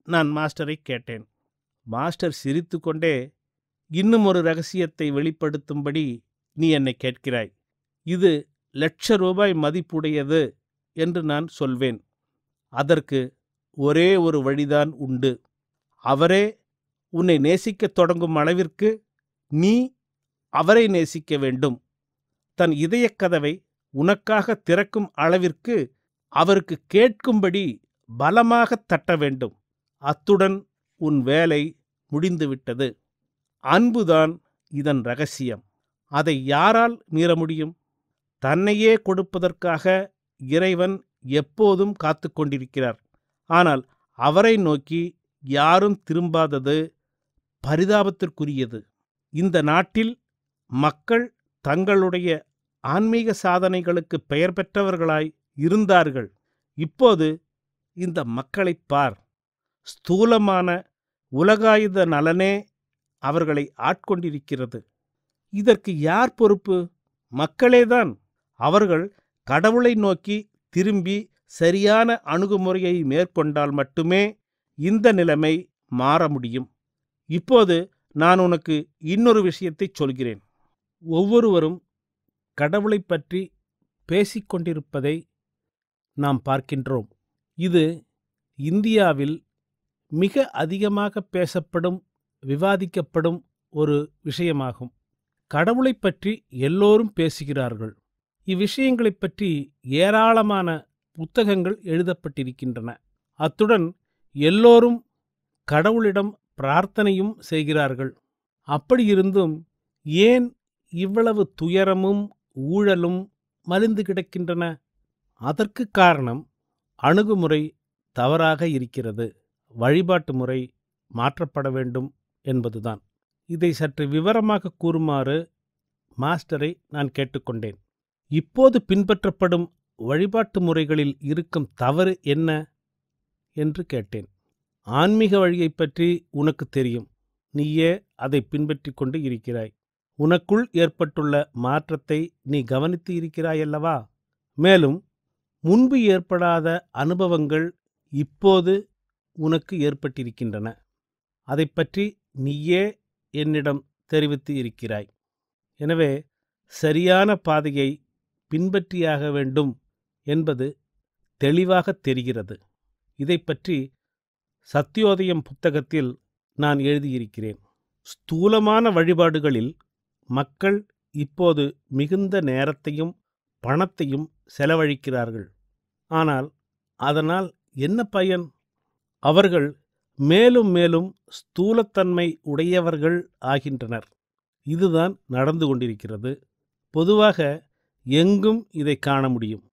நான் மாஸ்டரை கேட்டேன். மாஸ்டர் சிரித்துக்கொண்டே, இன்னும் ஒரு இரகசியத்தை வெளிப்படுத்தும்படி நீ என்னை கேட்கிறாய். இது ₹1,00,000 மதிப்புடையது என்று நான் சொல்வேன். அதற்கு ஒரே ஒரு வழிதான் உண்டு. அவரே உன்னை நேசிக்கத் தொடங்கும் அளவிற்கு நீ அவரை நேசிக்க வேண்டும். தன் இதயக் கதவை உனக்காக திறக்கும் அளவிற்கு அவருக்கு கேட்கும்படி பலமாகத் தட்ட வேண்டும். அத்துடன் உன் வேலை முடிந்துவிட்டது. அன்புதான் இதன் இரகசியம். அதை யாரால் மீற முடியும்? தன்னையே கொடுப்பதற்காக இறைவன் எப்போதும் காத்து கொண்டிருக்கிறார். ஆனால் அவரை நோக்கி யாரும் திரும்பாதது பரிதாபத்திற்குரியது. இந்த நாட்டில் மக்கள் தங்களுடைய ஆன்மீக சாதனைகளுக்கு பெயர் பெற்றவர்களாய் இருந்தார்கள். இப்போது இந்த மக்களைப் பார். ஸ்தூலமான உலகாயுத நலனே அவர்களை ஆட்கொண்டிருக்கிறது. இதற்கு யார் பொறுப்பு? மக்களேதான். அவர்கள் கடவுளை நோக்கி திரும்பி சரியான அணுகுமுறையை மேற்கொண்டால் மட்டுமே இந்த நிலைமை மாற முடியும். இப்போது நான் உனக்கு இன்னொரு விஷயத்தை சொல்கிறேன். ஒவ்வொருவரும் கடவுளை பற்றி பேசிக்கொண்டிருப்பதை நாம் பார்க்கின்றோம். இது இந்தியாவில் மிக அதிகமாக பேசப்படும், விவாதிக்கப்படும் ஒரு விஷயமாகும். கடவுளை பற்றி எல்லோரும் பேசுகிறார்கள். இவ்விஷயங்களைப் பற்றி ஏராளமான புத்தகங்கள் எழுதப்பட்டிருக்கின்றன. அத்துடன் எல்லோரும் கடவுளிடம் பிரார்த்தனையும் செய்கிறார்கள். அப்படியிருந்தும் ஏன் இவ்வளவு துயரமும் ஊழலும் மலிந்து கிடக்கின்றன? அதற்கு காரணம் அணுகுமுறை தவறாக இருக்கிறது. வழிபாட்டு முறை மாற்றப்பட வேண்டும் என்பதுதான். இதை சற்று விவரமாக கூறுமாறு மாஸ்டரை நான் கேட்டுக்கொண்டேன். இப்போது பின்பற்றப்படும் வழிபாட்டு முறைகளில் இருக்கும் தவறு என்ன என்று கேட்டேன். ஆன்மீக வழியைப் பற்றி உனக்கு தெரியும். நீயே அதை பின்பற்றி கொண்டு இருக்கிறாய். உனக்குள் ஏற்பட்டுள்ள மாற்றத்தை நீ கவனித்து இருக்கிறாயல்லவா? மேலும் முன்பு ஏற்படாத அனுபவங்கள் இப்போது உனக்கு ஏற்பட்டிருக்கின்றன. அதைப்பற்றி நீயே என்னிடம் தெரிவித்து இருக்கிறாய். எனவே சரியான பாதையை பின்பற்றியாக வேண்டும் என்பது தெளிவாக தெரிகிறது. இதைப்பற்றி சத்யோதயம் புத்தகத்தில் நான் எழுதியிருக்கிறேன். ஸ்தூலமான வழிபாடுகளில் மக்கள் இப்போது மிகுந்த நேரத்தையும் பணத்தையும் செலவழிக்கிறார்கள். ஆனால் அதனால் என்ன பயன்? அவர்கள் மேலும் மேலும் ஸ்தூலத்தன்மை உடையவர்கள் ஆகின்றனர். இதுதான் நடந்து கொண்டிருக்கிறது. பொதுவாக எங்கும் இதை காண முடியும்.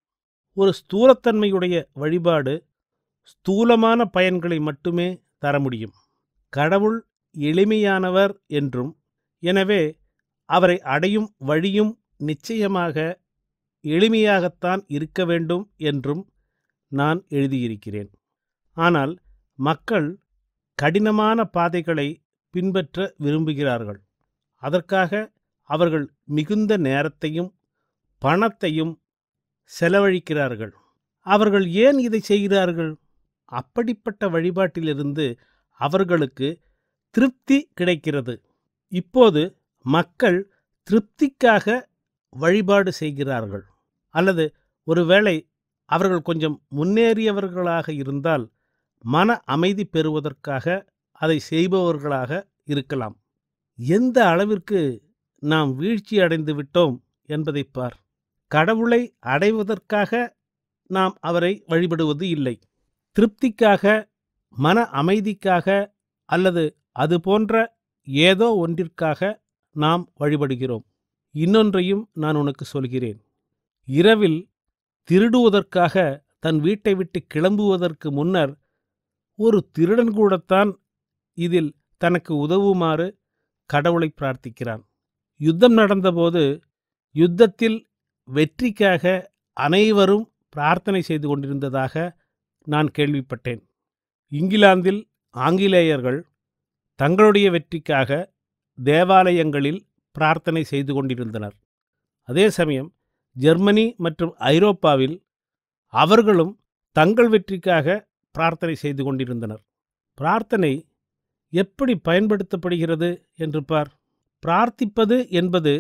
ஒரு ஸ்தூலத்தன்மையுடைய வழிபாடு ஸ்தூலமான பயன்களை மட்டுமே தர முடியும். கடவுள் எளிமையானவர் என்றும், எனவே அவரை அடையும் வழியும் நிச்சயமாக எளிமையாகத்தான் இருக்க வேண்டும் என்றும் நான் எழுதியிருக்கிறேன். ஆனால் மக்கள் கடினமான பாதைகளை பின்பற்ற விரும்புகிறார்கள். அதற்காக அவர்கள் மிகுந்த நேரத்தையும் பணத்தையும் செலவழிக்கிறார்கள். அவர்கள் ஏன் இதை செய்கிறார்கள்? அப்படிப்பட்ட வழிபாட்டிலிருந்து அவர்களுக்கு திருப்தி கிடைக்கிறது. இப்போது மக்கள் திருப்திக்காக வழிபாடு செய்கிறார்கள். அல்லது ஒருவேளை அவர்கள் கொஞ்சம் முன்னேறியவர்களாக இருந்தால் மன அமைதி பெறுவதற்காக அதை செய்பவர்களாக இருக்கலாம். எந்த அளவிற்கு நாம் வீழ்ச்சி அடைந்து விட்டோம் என்பதை பார். கடவுளை அடைவதற்காக நாம் அவரை வழிபடுவது இல்லை. திருப்திக்காக, மன அமைதிக்காக அல்லது அது போன்ற ஏதோ ஒன்றிற்காக நாம் வழிபடுகிறோம். இன்னொன்றையும் நான் உனக்கு சொல்கிறேன். இரவில் திருடுவதற்காக தன் வீட்டை விட்டு கிளம்புவதற்கு முன்னர் ஒரு திருடன் கூடத்தான் இதில் தனக்கு உதவுமாறு கடவுளை பிரார்த்திக்கிறான். யுத்தம் நடந்தபோது யுத்தத்தில் வெற்றிக்காக அனைவரும் பிரார்த்தனை செய்து கொண்டிருந்ததாக நான் கேள்விப்பட்டேன். இங்கிலாந்தில் ஆங்கிலேயர்கள் தங்களுடைய வெற்றிக்காக தேவாலயங்களில் பிரார்த்தனை செய்து கொண்டிருந்தனர். அதே சமயம் ஜெர்மனி மற்றும் ஐரோப்பாவில் அவர்களும் தங்கள் வெற்றிக்காக பிரார்த்தனை செய்து கொண்டிருந்தனர். பிரார்த்தனை எப்படி பயன்படுத்தப்படுகிறது என்று பார். பிரார்த்திப்பது என்பது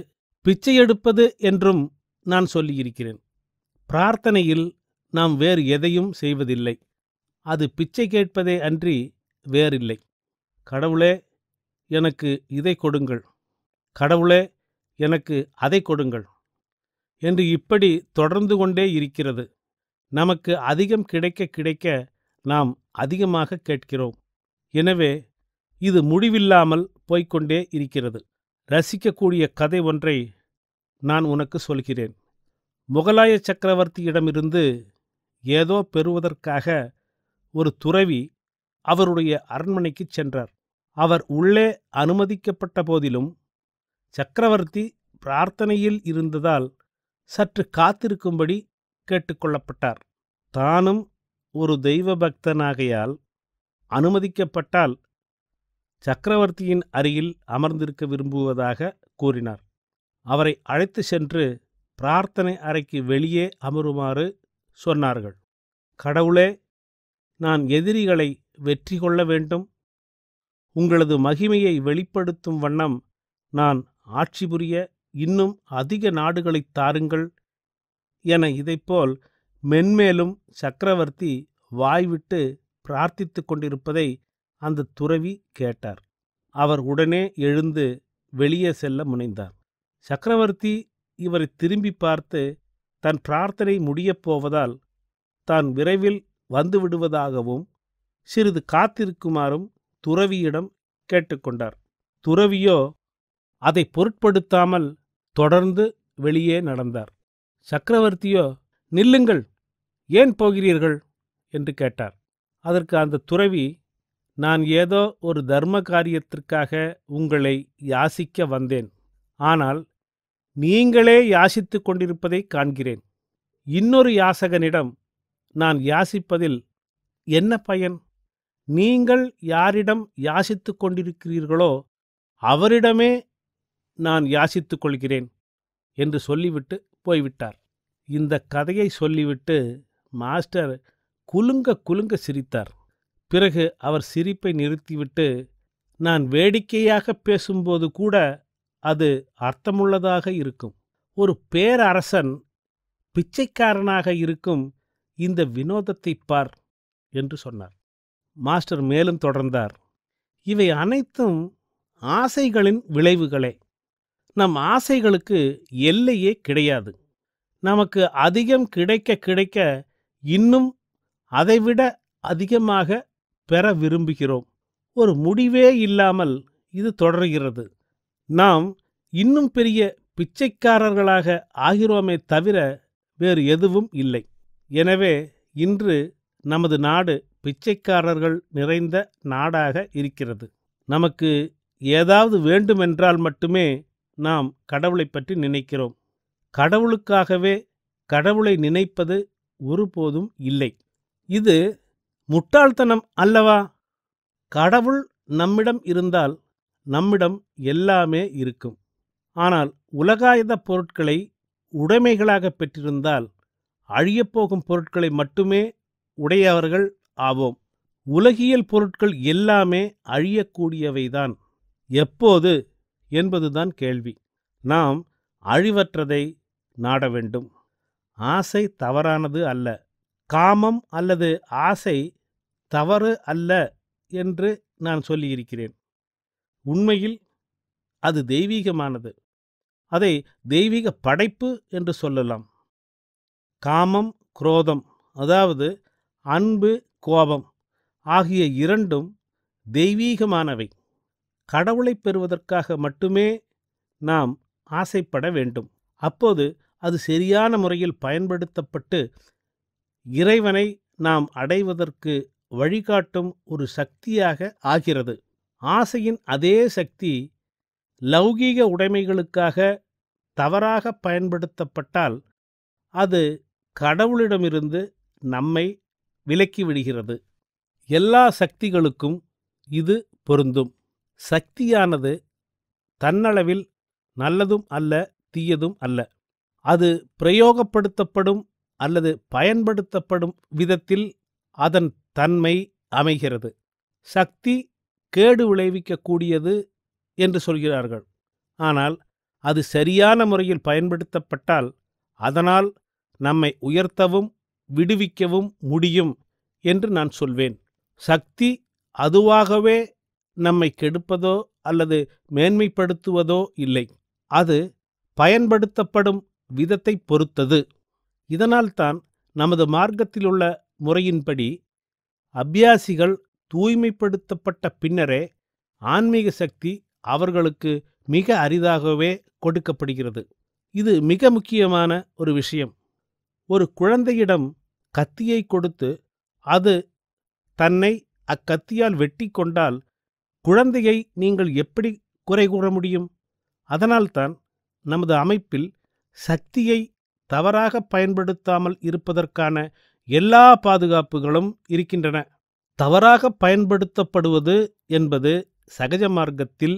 பிச்சை எடுப்பது என்றும் நான் சொல்லியிருக்கிறேன். பிரார்த்தனையில் நாம் வேறு எதையும் செய்வதில்லை. அது பிச்சை கேட்பதே அன்றி வேறில்லை. கடவுளே, எனக்கு இதை கொடுங்கள், கடவுளே, எனக்கு அதை கொடுங்கள் என்று இப்படி தொடர்ந்து கொண்டே இருக்கிறது. நமக்கு அதிகம் கிடைக்க கிடைக்க நாம் அதிகமாக கேட்கிறோம். எனவே இது முடிவில்லாமல் போய்க்கொண்டே இருக்கிறது. ரசிக்கக்கூடிய கதை ஒன்றை நான் உனக்கு சொல்கிறேன். முகலாய சக்கரவர்த்தியிடமிருந்து ஏதோ பெறுவதற்காக ஒரு துறவி அவருடைய அரண்மனைக்கு சென்றார். அவர் உள்ளே அனுமதிக்கப்பட்ட போதிலும் சக்கரவர்த்தி பிரார்த்தனையில் இருந்ததால் சற்று காத்திருக்கும்படி கேட்டுக்கொள்ளப்பட்டார். தானும் ஒரு தெய்வ பக்தனாகையால் அனுமதிக்கப்பட்டால் சக்கரவர்த்தியின் அருகில் அமர்ந்திருக்க விரும்புவதாக கூறினார். அவரை அழைத்து சென்று பிரார்த்தனை அறைக்கு வெளியே அமருமாறு சொன்னார்கள். கடவுளே, நான் எதிரிகளை வெற்றி கொள்ள வேண்டும். உங்களது மகிமையை வெளிப்படுத்தும் வண்ணம் நான் ஆட்சி புரிய இன்னும் அதிக நாடுகளைத் தாருங்கள் என இதைப்போல் மென்மேலும் சக்கரவர்த்தி வாய்விட்டு பிரார்த்தித்து கொண்டிருப்பதை அந்த துறவி கேட்டார். அவர் உடனே எழுந்து வெளியே செல்ல முனைந்தார். சக்கரவர்த்தி இவரை திரும்பி பார்த்து தன் பிரார்த்தனை முடியப் போவதால் தான் விரைவில் வந்துவிடுவதாகவும் சிறிது காத்திருக்குமாறும் துறவியிடம் கேட்டுக்கொண்டார். துறவியோ அதை பொருட்படுத்தாமல் தொடர்ந்து வெளியே நடந்தார். சக்கரவர்த்தியோ, நில்லுங்கள், ஏன் போகிறீர்கள் என்று கேட்டார். அதற்கு அந்த துறவி, நான் ஏதோ ஒரு தர்ம காரியத்திற்காக உங்களை யாசிக்க வந்தேன். ஆனால் நீங்களே யாசித்து கொண்டிருப்பதை காண்கிறேன். இன்னொரு யாசகனிடம் நான் யாசிப்பதில் என்ன பயன்? நீங்கள் யாரிடம் யாசித்து கொண்டிருக்கிறீர்களோ அவரிடமே நான் யாசித்துக் கொள்கிறேன் என்று சொல்லிவிட்டு போய்விட்டார். இந்த கதையை சொல்லிவிட்டு மாஸ்டர் குலுங்க குலுங்க சிரித்தார். பிறகு அவர் சிரிப்பை நிறுத்திவிட்டு, நான் வேடிக்கையாக பேசும்போது கூட அது அர்த்தமுள்ளதாக இருக்கும். ஒரு பேரரசன் பிச்சைக்காரனாக இருக்கும் இந்த வினோதத்தை பார் என்று சொன்னார். மாஸ்டர் மேலும் தொடர்ந்தார். இவை அனைத்தும் ஆசைகளின் விளைவுகளே. நம் ஆசைகளுக்கு எல்லையே கிடையாது. நமக்கு அதிகம் கிடைக்க கிடைக்க இன்னும் அதைவிட அதிகமாக பெற விரும்புகிறோம். ஒரு முடிவே இல்லாமல் இது தொடர்கிறது. நாம் இன்னும் பெரிய பிச்சைக்காரர்களாக ஆகிறோமே தவிர வேறு எதுவும் இல்லை. எனவே இன்று நமது நாடு பிச்சைக்காரர்கள் நிறைந்த நாடாக இருக்கிறது. நமக்கு ஏதாவது வேண்டுமென்றால் மட்டுமே நாம் கடவுளை பற்றி நினைக்கிறோம். கடவுளுக்காகவே கடவுளை நினைப்பது ஒருபோதும் இல்லை. இது முட்டாள்தனம் அல்லவா? கடவுள் நம்மிடம் இருந்தால் நம்மிடம் எல்லாமே இருக்கும். ஆனால் உலகாயத பொருட்களை உடைமைகளாக பெற்றிருந்தால் அழியப்போகும் பொருட்களை மட்டுமே உடையவர்கள் ஆவோம். உலகியல் பொருட்கள் எல்லாமே அழியக்கூடியவைதான். எப்போது என்பதுதான் கேள்வி. நாம் அழிவற்றதை நாட வேண்டும். ஆசை தவறானது அல்ல. காமம் அல்லது ஆசை தவறு அல்ல என்று நான் சொல்லியிருக்கிறேன். உண்மையில் அது தெய்வீகமானது. அதை தெய்வீக படைப்பு என்று சொல்லலாம். காமம், குரோதம், அதாவது அன்பு, கோபம் ஆகிய இரண்டும் தெய்வீகமானவை. கடவுளை பெறுவதற்காக மட்டுமே நாம் ஆசைப்பட வேண்டும். அப்போது அது சரியான முறையில் பயன்படுத்தப்பட்டு இறைவனை நாம் அடைவதற்கு வழிகாட்டும் ஒரு சக்தியாக ஆகிறது. ஆசையின் அதே சக்தி லௌகீக உடைமைகளுக்காக தவறாக பயன்படுத்தப்பட்டால் அது கடவுளிடமிருந்து நம்மை விலக்கிவிடுகிறது. எல்லா சக்திகளுக்கும் இது பொருந்தும். சக்தியானது தன்னளவில் நல்லதும் அல்ல, தீயதும் அல்ல. அது பிரயோகப்படுத்தப்படும் அல்லது பயன்படுத்தப்படும் விதத்தில் அதன் தன்மை அமைகிறது. சக்தி கேடு விளைவிக்கக்கூடியது என்று சொல்கிறார்கள். ஆனால் அது சரியான முறையில் பயன்படுத்தப்பட்டால் அதனால் நம்மை உயர்த்தவும் விடுவிக்கவும் முடியும் என்று நான் சொல்வேன். சக்தி அதுவாகவே நம்மை கெடுப்பதோ அல்லது மேன்மைப்படுத்துவதோ இல்லை. அது பயன்படுத்தப்படும் விதத்தை பொறுத்தது. இதனால்தான் நமது மார்க்கத்திலுள்ள முறையின்படி அபியாசிகள் தூய்மைப்படுத்தப்பட்ட பின்னரே ஆன்மீக சக்தி அவர்களுக்கு மிக அரிதாகவே கொடுக்கப்படுகிறது. இது மிக முக்கியமான ஒரு விஷயம். ஒரு குழந்தையிடம் கத்தியை கொடுத்து அது தன்னை அக்கத்தியால் வெட்டி கொண்டால் குழந்தையை நீங்கள் எப்படி குறை கூற முடியும்? அதனால்தான் நமது அமைப்பில் சக்தியை தவறாக பயன்படுத்தாமல் இருப்பதற்கான எல்லா பாதுகாப்புகளும் இருக்கின்றன. தவறாக பயன்படுத்தப்படுவது என்பது சகஜ மார்க்கத்தில்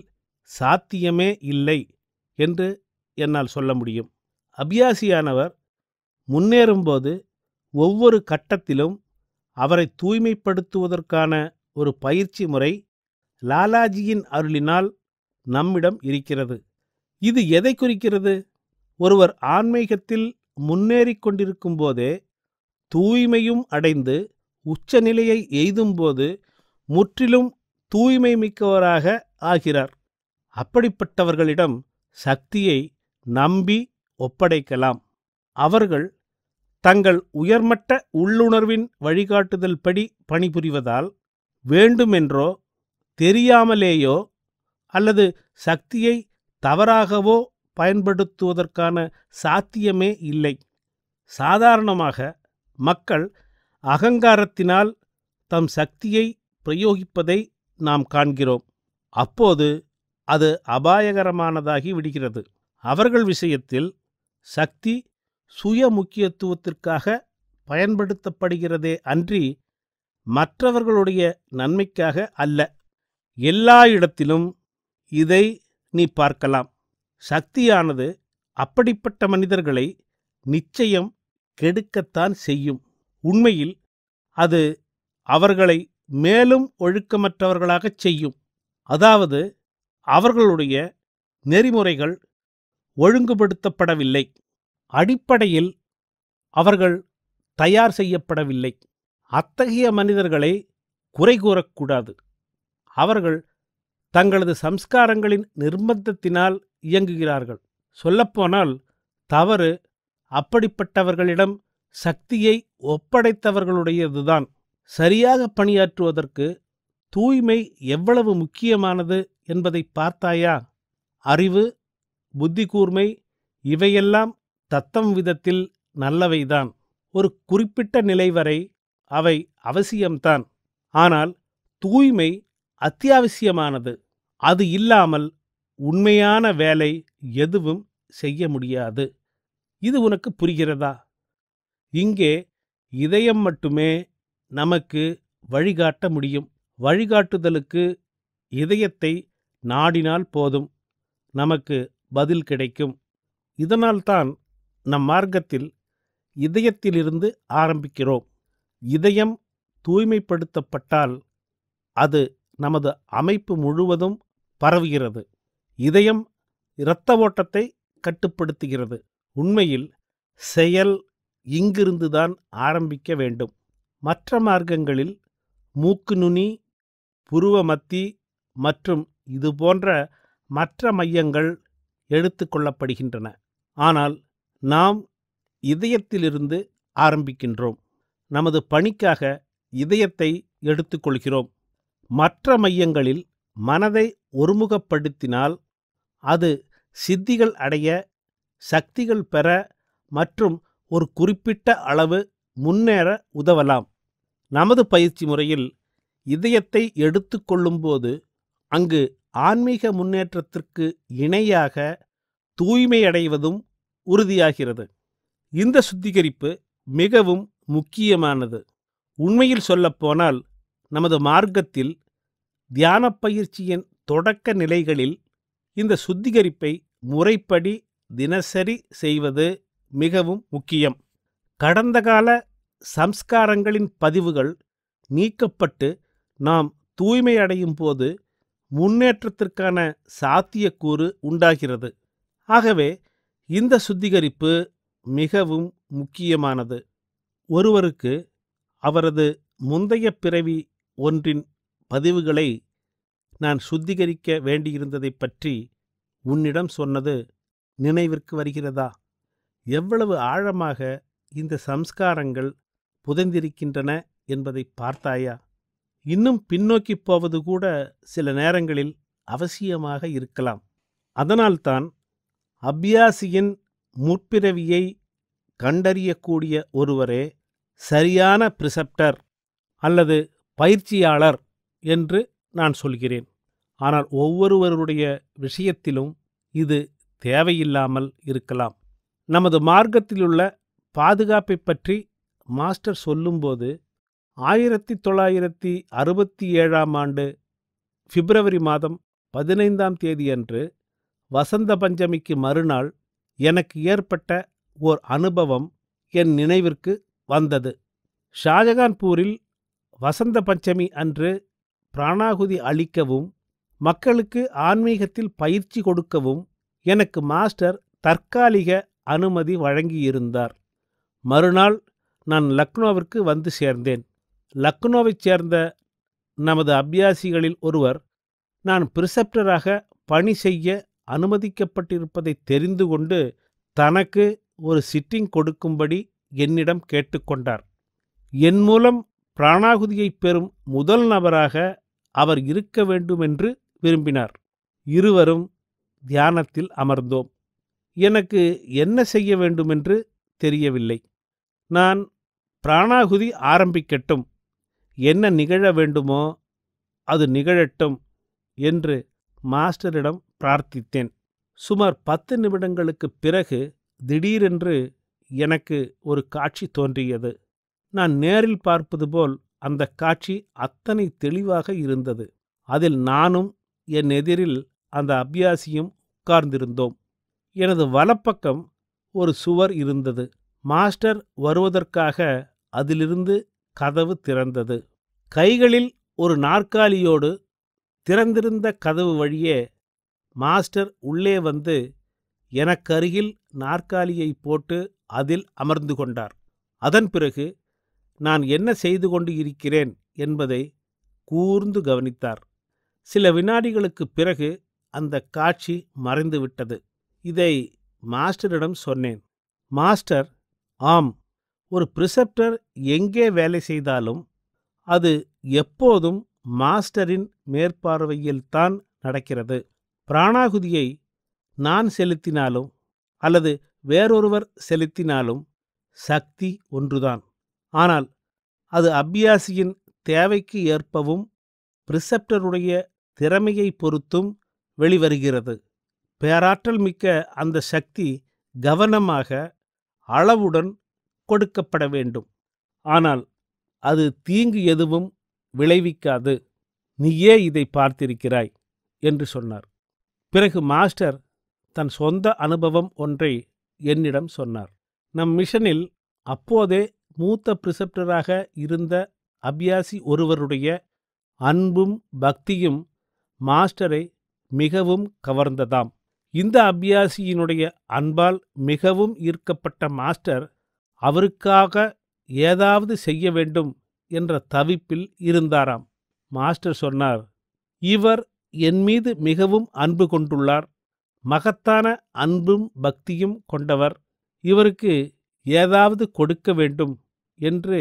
சாத்தியமே இல்லை என்று என்னால் சொல்ல முடியும். அபியாசியானவர் முன்னேறும்போது ஒவ்வொரு கட்டத்திலும் அவரை தூய்மைப்படுத்துவதற்கான ஒரு பயிற்சி முறை லாலாஜியின் அருளினால் நம்மிடம் இருக்கிறது. இது எதை குறிக்கிறது? ஒருவர் ஆன்மீகத்தில் முன்னேறிக் கொண்டிருக்கும் போதே தூய்மையும் அடைந்து உச்சநிலையை எய்தும்போது முற்றிலும் தூய்மை மிக்கவராக ஆகிறார். அப்படிப்பட்டவர்களிடம் சக்தியை நம்பி ஒப்படைக்கலாம். அவர்கள் தங்கள் உயர்மட்ட உள்ளுணர்வின் வழிகாட்டுதல் படி பணிபுரிவதால் வேண்டுமென்றோ தெரியாமலேயோ அல்லது சக்தியை தவறாகவோ பயன்படுத்துவதற்கான சாத்தியமே இல்லை. சாதாரணமாக மக்கள் அகங்காரத்தினால் தம் சக்தியை பிரயோகிப்பதை நாம் காண்கிறோம். அப்போது அது அபாயகரமானதாகி விடுகிறது. அவர்கள் விஷயத்தில் சக்தி சுய முக்கியத்துவத்திற்காக பயன்படுத்தப்படுகிறதே அன்றி மற்றவர்களுடைய நன்மைக்காக அல்ல. எல்லா இடத்திலும் இதை நீ பார்க்கலாம். சக்தியானது அப்படிப்பட்ட மனிதர்களை நிச்சயம் கெடுக்கத்தான் செய்யும். உண்மையில் அது அவர்களை மேலும் ஒழுக்கமற்றவர்களாகச் செய்யும். அதாவது அவர்களுடைய நெறிமுறைகள் ஒழுங்குபடுத்தப்படவில்லை. அடிப்படையில் அவர்கள் தயார் செய்யப்படவில்லை. அத்தகைய மனிதர்களை குறை கூறக்கூடாது. அவர்கள் தங்களது சம்ஸ்காரங்களின் நிர்பந்தத்தினால் இயங்குகிறார்கள். சொல்லப்போனால் தவறு அப்படிப்பட்டவர்களிடம் சக்தியை ஒப்படைத்தவர்களுடையதுதான். சரியாக பணியாற்றுவதற்கு தூய்மை எவ்வளவு முக்கியமானது என்பதை பார்த்தாயா? அறிவு, புத்தி கூர்மை இவையெல்லாம் தத்தம் விதத்தில் நல்லவைதான். ஒரு குறிப்பிட்ட நிலை வரை அவை அவசியம்தான். ஆனால் தூய்மை அத்தியாவசியமானது. அது இல்லாமல் உண்மையான வேலை எதுவும் செய்ய முடியாது. இது உனக்கு புரிகிறதா? இங்கே இதயம் மட்டுமே நமக்கு வழிகாட்ட முடியும். வழிகாட்டுதலுக்கு இதயத்தை நாடினால் போதும், நமக்கு பதில் கிடைக்கும். இதனால்தான் நம் மார்க்கத்தில் இதயத்திலிருந்து ஆரம்பிக்கிறோம். இதயம் தூய்மைப்படுத்தப்பட்டால் அது நமது அமைப்பு முழுவதும் பரவுகிறது. இதயம் இரத்த ஓட்டத்தை கட்டுப்படுத்துகிறது. உண்மையில் செயல் இங்கிருந்துதான் ஆரம்பிக்க வேண்டும். மற்ற மார்க்கங்களில் மூக்கு நுனி, புருவ மத்தி மற்றும் இதுபோன்ற மற்ற மையங்கள் எடுத்து கொள்ளப்படுகின்றன. ஆனால் நாம் இதயத்திலிருந்து ஆரம்பிக்கின்றோம். நமது பணிக்காக இதயத்தை எடுத்துக்கொள்கிறோம். மற்ற மையங்களில் மனதை ஒருமுகப்படுத்தினால் அது சித்திகள் அடைய, சக்திகள் பெற மற்றும் ஒரு குறிப்பிட்ட அளவு முன்னேற உதவலாம். நமது பயிற்சி முறையில் இதயத்தை எடுத்துக்கொள்ளும்போது அங்கு ஆன்மீக முன்னேற்றத்திற்கு இணையாக தூய்மையடைவதும் உறுதியாகிறது. இந்த சுத்திகரிப்பு மிகவும் முக்கியமானது. உண்மையில் சொல்லப்போனால் நமது மார்க்கத்தில் தியான பயிற்சியின் தொடக்க நிலைகளில் இந்த சுத்திகரிப்பை முறைப்படி தினசரி செய்வது மிகவும் முக்கியம். கடந்த கால சம்ஸ்காரங்களின் பதிவுகள் நீக்கப்பட்டு நாம் தூய்மையடையும் போது முன்னேற்றத்திற்கான சாத்தியக்கூறு உண்டாகிறது. ஆகவே இந்த சுத்திகரிப்பு மிகவும் முக்கியமானது. ஒருவருக்கு அவரது முந்தைய பிறவி ஒன்றின் பதிவுகளை நான் சுத்திகரிக்க வேண்டியிருந்ததை பற்றி உன்னிடம் சொன்னது நினைவிற்கு வருகிறதா? எவ்வளவு ஆழமாக இந்த சம்ஸ்காரங்கள் புதைந்திருக்கின்றன என்பதை பார்த்தாயா? இன்னும் பின்னோக்கி போவது கூட சில நேரங்களில் அவசியமாக இருக்கலாம். அதனால்தான் அபியாசியின் முற்பிறவியை கண்டறியக்கூடிய ஒருவரே சரியான பிரிசெப்டர் அல்லது பயிற்சியாளர் என்று நான் சொல்கிறேன். ஆனால் ஒவ்வொருவருடைய விஷயத்திலும் இது தேவையில்லாமல் இருக்கலாம். நமது மார்க்கத்திலுள்ள பாதுகாப்பை பற்றி மாஸ்டர் சொல்லும்போது 1967 பிப்ரவரி மாதம் 15 அன்று வசந்த பஞ்சமிக்கு மறுநாள் எனக்கு ஏற்பட்ட ஓர் அனுபவம் என் நினைவிற்கு வந்தது. ஷாஜகான்பூரில் வசந்த பஞ்சமி அன்று பிராணாகுதி அளிக்கவும் மக்களுக்கு ஆன்மீகத்தில் பயிற்சி கொடுக்கவும் எனக்கு மாஸ்டர் தற்காலிக அனுமதி வழங்கியிருந்தார். மறுநாள் நான் லக்னோவிற்கு வந்து சேர்ந்தேன். லக்னோவைச் சேர்ந்த நமது அபியாசிகளில் ஒருவர் நான் பிரிசெப்டராக பணி செய்ய அனுமதிக்கப்பட்டிருப்பதை தெரிந்து கொண்டு தனக்கு ஒரு சிட்டிங் கொடுக்கும்படி என்னிடம் கேட்டுக்கொண்டார். என் மூலம் பிராணாகுதியை பெறும் முதல் நபராக அவர் இருக்க வேண்டுமென்று விரும்பினார். இருவரும் தியானத்தில் அமர்ந்தோம். எனக்கு என்ன செய்ய வேண்டுமென்று தெரியவில்லை. நான் பிராணாகுதி ஆரம்பிக்கட்டும், என்ன நிகழ வேண்டுமோ அது நிகழட்டும் என்று மாஸ்டரிடம் பிரார்த்தித்தேன். சுமார் 10 நிமிடங்களுக்குப் பிறகு திடீரென்று எனக்கு ஒரு காட்சி தோன்றியது. நான் நேரில் பார்ப்பது போல் அந்த காட்சி அத்தனை தெளிவாக இருந்தது. அதில் நானும் என் எதிரில் அந்த அபியாசியும் உட்கார்ந்திருந்தோம். எனது வலப்பக்கம் ஒரு சுவர் இருந்தது. மாஸ்டர் வருவதற்காக அதிலிருந்து கதவு திறந்தது. கைகளில் ஒரு நாற்காலியோடு திறந்திருந்த கதவு வழியே மாஸ்டர் உள்ளே வந்து எனக்கருகில் நாற்காலியை போட்டு அதில் அமர்ந்து கொண்டார். அதன் பிறகு நான் என்ன செய்து கொண்டு இருக்கிறேன் என்பதை கூர்ந்து கவனித்தார். சில வினாடிகளுக்குப் பிறகு அந்த காட்சி மறைந்துவிட்டது. இதை மாஸ்டரிடம் சொன்னேன். மாஸ்டர், ஆம், ஒரு பிரிசெப்டர் எங்கே வேலை செய்தாலும் அது எப்போதும் மாஸ்டரின் மேற்பார்வையில்தான் நடக்கிறது. பிராணாகுதியை நான் செலுத்தினாலும் அல்லது வேறொருவர் செலுத்தினாலும் சக்தி ஒன்றுதான். ஆனால் அது அபியாசியின் தேவைக்கு ஏற்பவும் பிரிசெப்டருடைய திறமையை பொறுத்தும் வெளிவருகிறது. பேராற்றல் மிக்க அந்த சக்தி கவனமாக, அளவுடன் கொடுக்கப்பட வேண்டும். ஆனால் அது தீங்கு எதுவும் விளைவிக்காது. நீயே இதை பார்த்திருக்கிறாய் என்று சொன்னார். பிறகு மாஸ்டர் தன் சொந்த அனுபவம் ஒன்றை என்னிடம் சொன்னார். நம் மிஷனில் அப்போதே மூத்த பிரிசெப்டராக இருந்த அபியாசி ஒருவருடைய அன்பும் பக்தியும் மாஸ்டரை மிகவும் கவர்ந்ததாம். இந்த அபியாசியினுடைய அன்பால் மிகவும் ஈர்க்கப்பட்ட மாஸ்டர் அவருக்காக ஏதாவது செய்ய வேண்டும் என்ற தவிப்பில் இருந்தாராம். மாஸ்டர் சொன்னார், இவர் என் மீது மிகவும் அன்பு கொண்டுள்ளார், மகத்தான அன்பும் பக்தியும் கொண்டவர், இவருக்கு ஏதாவது கொடுக்க வேண்டும் என்று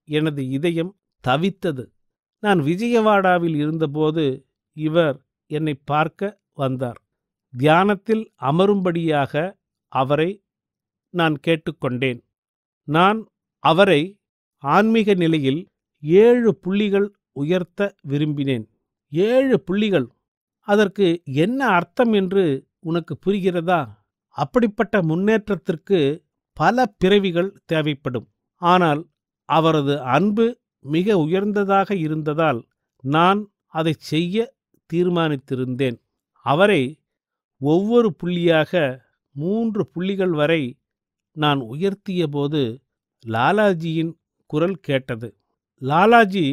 எனது இதயம் தவித்தது. நான் விஜயவாடாவில் இருந்தபோது இவர் என்னை பார்க்க வந்தார். தியானத்தில் அமரும்படியாக அவரை நான் கேட்டுக்கொண்டேன். நான் அவரை ஆன்மீக நிலையில் 7 புள்ளிகள் உயர்த்த விரும்பினேன். 7 புள்ளிகள், அதற்கு என்ன அர்த்தம் என்று உனக்கு புரிகிறதா? அப்படிப்பட்ட முன்னேற்றத்திற்கு பல பிறவிகள் தேவைப்படும். ஆனால் அவரது அன்பு மிக உயர்ந்ததாக இருந்ததால் நான் அதை செய்ய தீர்மானித்திருந்தேன். அவரை ஒவ்வொரு புள்ளியாக 3 புள்ளிகள் வரை நான் உயர்த்தியபோது லாலாஜியின் குரல் கேட்டது. லாலாஜி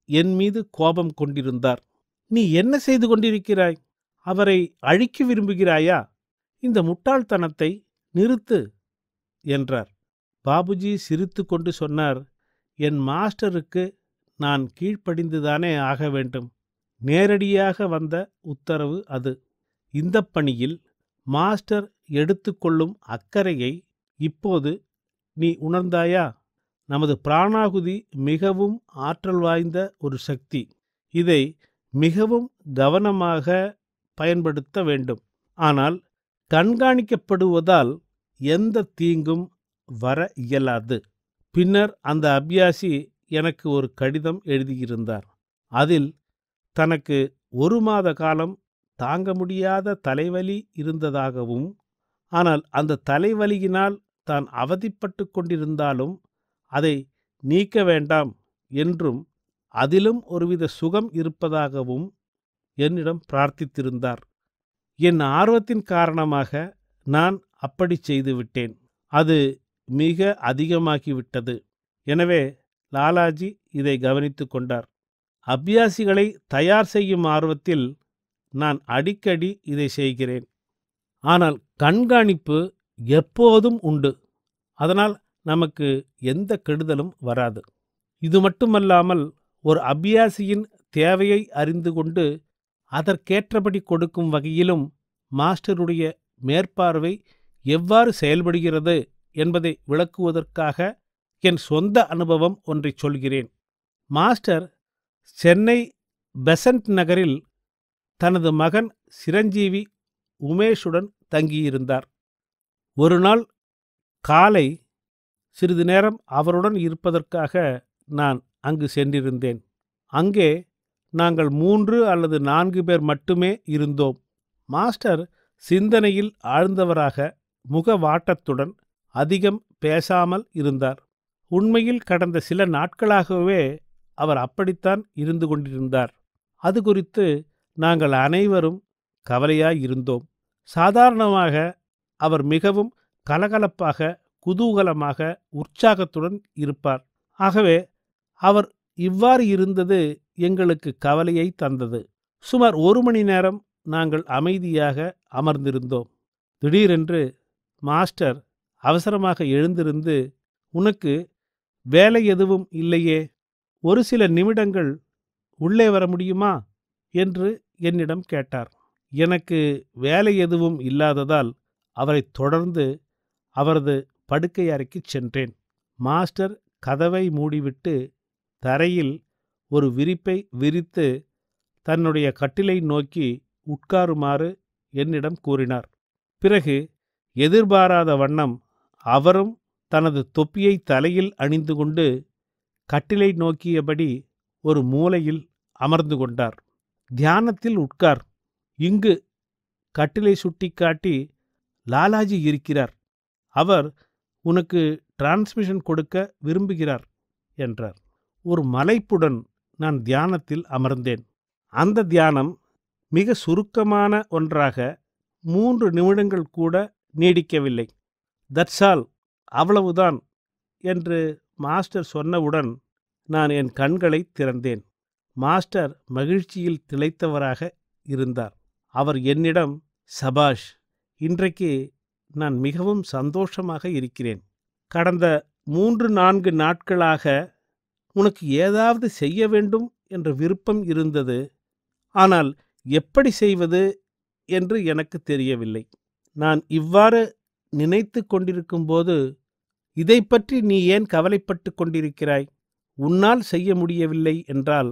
என் மீது கோபம் கொண்டிருந்தார். நீ என்ன செய்து கொண்டிருக்கிறாய்? அவரை அழிக்க விரும்புகிறாயா? இந்த முட்டாள்தனத்தை நிறுத்து என்றார். பாபுஜி சிரித்து கொண்டு சொன்னார், என் மாஸ்டருக்கு நான் கீழ்ப்படிந்துதானே ஆக வேண்டும். நேரடியாக வந்த உத்தரவு அது. இந்த பணியில் மாஸ்டர் எடுத்துக்கொள்ளும் அக்கறையை இப்போது நீ உணர்ந்தாயா? நமது பிராணாகுதி மிகவும் ஆற்றல் வாய்ந்த ஒரு சக்தி. இதை மிகவும் கவனமாக பயன்படுத்த வேண்டும். ஆனால் கண்காணிக்கப்படுவதால் எந்த தீங்கும் வர இயலாது. பின்னர் அந்த அபியாசி எனக்கு ஒரு கடிதம் எழுதியிருந்தார். அதில் தனக்கு 1 மாத காலம் தாங்க முடியாத தலைவலி இருந்ததாகவும், ஆனால் அந்த தலைவலியினால் தான் அவதிப்பட்டு கொண்டிருந்தாலும் அதை நீக்க வேண்டாம் என்றும், அதிலும் ஒருவித சுகம் இருப்பதாகவும் என்னிடம் பிரார்த்தித்திருந்தார். என் ஆர்வத்தின் காரணமாக நான் அப்படி செய்துவிட்டேன். அது மிக அதிகமாகிவிட்டது. எனவே லாலாஜி இதை கவனித்து கொண்டார். அபியாசிகளை தயார் செய்யும் ஆர்வத்தில் நான் அடிக்கடி இதை செய்கிறேன். ஆனால் கண்காணிப்பு எப்போதும் உண்டு. அதனால் நமக்கு எந்த கெடுதலும் வராது. இது மட்டுமல்லாமல் ஒரு அபியாசியின் தேவையை அறிந்து கொண்டு அதற்கேற்றபடி கொடுக்கும் வகையிலும் மாஸ்டருடைய மேற்பார்வை எவ்வாறு செயல்படுகிறது என்பதை விளக்குவதற்காக என் சொந்த அனுபவம் ஒன்றை சொல்கிறேன். மாஸ்டர் சென்னை பெசன்ட் நகரில் தனது மகன் சிரஞ்சீவி உமேஷுடன் தங்கியிருந்தார். ஒரு நாள் காலை சிறிது நேரம் அவருடன் இருப்பதற்காக நான் அங்கு சென்றிருந்தேன். அங்கே நாங்கள் 3 அல்லது 4 பேர் மட்டுமே இருந்தோம். மாஸ்டர் சிந்தனையில் ஆழ்ந்தவராக முகவாட்டத்துடன் அதிகம் பேசாமல் இருந்தார். உண்மையில் கடந்த சில நாட்களாகவே அவர் அப்படித்தான் இருந்து கொண்டிருந்தார். அது குறித்து நாங்கள் அனைவரும் கவலையாயிருந்தோம். சாதாரணமாக அவர் மிகவும் கலகலப்பாக, குதூகலமாக, உற்சாகத்துடன் இருப்பார். ஆகவே அவர் இவ்வாறு இருந்தது எங்களுக்கு கவலையை தந்தது. சுமார் 1 மணி நேரம் நாங்கள் அமைதியாக அமர்ந்திருந்தோம். திடீரென்று மாஸ்டர் அவசரமாக எழுந்திருந்து, உனக்கு வேலை எதுவும் இல்லையே, ஒரு சில நிமிடங்கள் உள்ளே வர முடியுமா என்று என்னிடம் கேட்டார். எனக்கு வேலை எதுவும் இல்லாததால் அவரை தொடர்ந்து அவரது படுக்கை அறைக்கு சென்றேன். மாஸ்டர் கதவை மூடிவிட்டு தரையில் ஒரு விரிப்பை விரித்து தன்னுடைய கட்டிலை நோக்கி உட்காருமாறு என்னிடம் கூறினார். பிறகு எதிர்பாராத வண்ணம் அவரும் தனது தொப்பியை தலையில் அணிந்து கொண்டு கட்டிலை நோக்கியபடி ஒரு மூலையில் அமர்ந்து கொண்டார். தியானத்தில் உட்கார், இங்கு கட்டிலை சுட்டிக்காட்டி லாலாஜி இருக்கிறார், அவர் உனக்கு டிரான்ஸ்மிஷன் கொடுக்க விரும்புகிறார் என்றார். ஒரு மலைப்புடன் நான் தியானத்தில் அமர்ந்தேன். அந்த தியானம் மிக சுருக்கமான ஒன்றாக 3 நிமிடங்கள் கூட நீடிக்கவில்லை. தட்ஸ் ஆல், அவ்வளவுதான் என்று மாஸ்டர் சொன்னவுடன் நான் என் கண்களை திறந்தேன். மாஸ்டர் மகிழ்ச்சியில் திளைத்தவராக இருந்தார். அவர் என்னிடம், சபாஷ், இன்றைக்கு நான் மிகவும் சந்தோஷமாக இருக்கிறேன். கடந்த 3-4 நாட்களாக உனக்கு ஏதாவது செய்ய வேண்டும் என்ற விருப்பம் இருந்தது. ஆனால் எப்படி செய்வது என்று எனக்கு தெரியவில்லை. நான் இவ்வாறு நினைத்து கொண்டிருக்கும்போது, இதை பற்றி நீ ஏன் கவலைப்பட்டு கொண்டிருக்கிறாய்? உன்னால் செய்ய முடியவில்லை என்றால்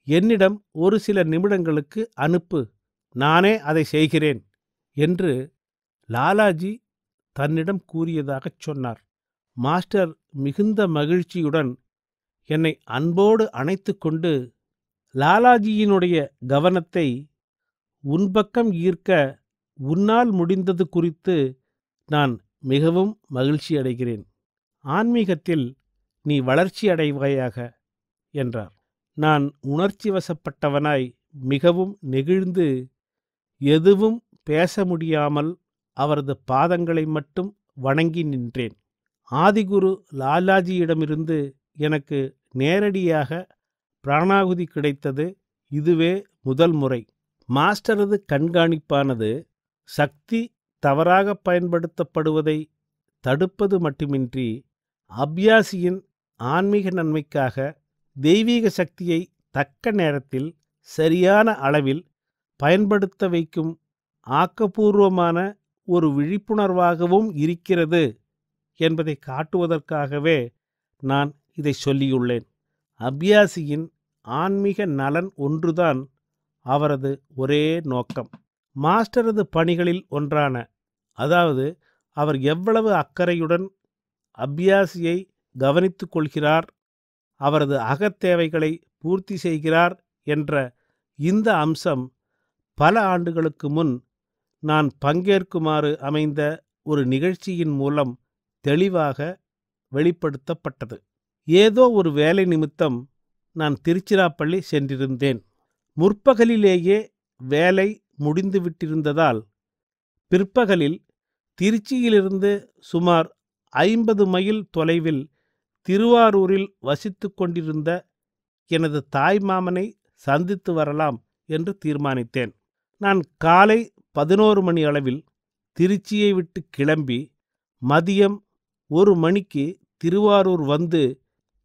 என்னிடம் ஒரு சில நிமிடங்களுக்கு அனுப்பு, நானே அதை செய்கிறேன் என்று லாலாஜி தன்னிடம் கூறியதாகச் சொன்னார். மாஸ்டர் மிகுந்த மகிழ்ச்சியுடன் என்னை அன்போடு அணைத்து கொண்டு, லாலாஜியினுடைய கவனத்தை உன் பக்கம் ஈர்க்க உன்னால் முடிந்தது குறித்து நான் மிகவும் மகிழ்ச்சி அடைகிறேன். ஆன்மீகத்தில் நீ வளர்ச்சி அடைவாயாக என்றார். நான் உணர்ச்சி வசப்பட்டவனாய் மிகவும் நெகிழ்ந்து எதுவும் பேச முடியாமல் அவரது பாதங்களை மட்டும் வணங்கி நின்றேன். ஆதிகுரு லாலாஜியிடமிருந்து எனக்கு நேரடியாக பிராணாகுதி கிடைத்தது இதுவே முதல் முறை. மாஸ்டரது கண்காணிப்பானது சக்தி தவறாக பயன்படுத்தப்படுவதை தடுப்பது மட்டுமின்றி, அபியாசியின் ஆன்மீக நன்மைக்காக தெய்வீக சக்தியை தக்க நேரத்தில் சரியான அளவில் பயன்படுத்த வைக்கும் ஆக்கப்பூர்வமான ஒரு விழிப்புணர்வாகவும் இருக்கிறது என்பதை காட்டுவதற்காகவே நான் இதை சொல்லியுள்ளேன். அபியாசியின் ஆன்மீக நலன் ஒன்றுதான் அவரது ஒரே நோக்கம். மாஸ்டரது பணிகளில் ஒன்றான, அதாவது அவர் எவ்வளவு அக்கறையுடன் அபியாசியை கவனித்து கொள்கிறார், அவரது அகத்தேவைகளை பூர்த்தி செய்கிறார் என்ற இந்த அம்சம் பல ஆண்டுகளுக்கு முன் நான் பங்கேற்குமாறு அமைந்த ஒரு நிகழ்ச்சியின் மூலம் தெளிவாக வெளிப்படுத்தப்பட்டது. ஏதோ ஒரு வேலை நிமித்தம் நான் திருச்சிராப்பள்ளி சென்றிருந்தேன். முற்பகலிலேயே வேலை முடிந்துவிட்டிருந்ததால் பிற்பகலில் திருச்சியிலிருந்து சுமார் 50 மைல் தொலைவில் திருவாரூரில் வசித்து கொண்டிருந்த எனது தாய்மாமனை சந்தித்து வரலாம் என்று தீர்மானித்தேன். நான் காலை 11 மணி அளவில் திருச்சியை விட்டு கிளம்பி மதியம் 1 மணிக்கு திருவாரூர் வந்து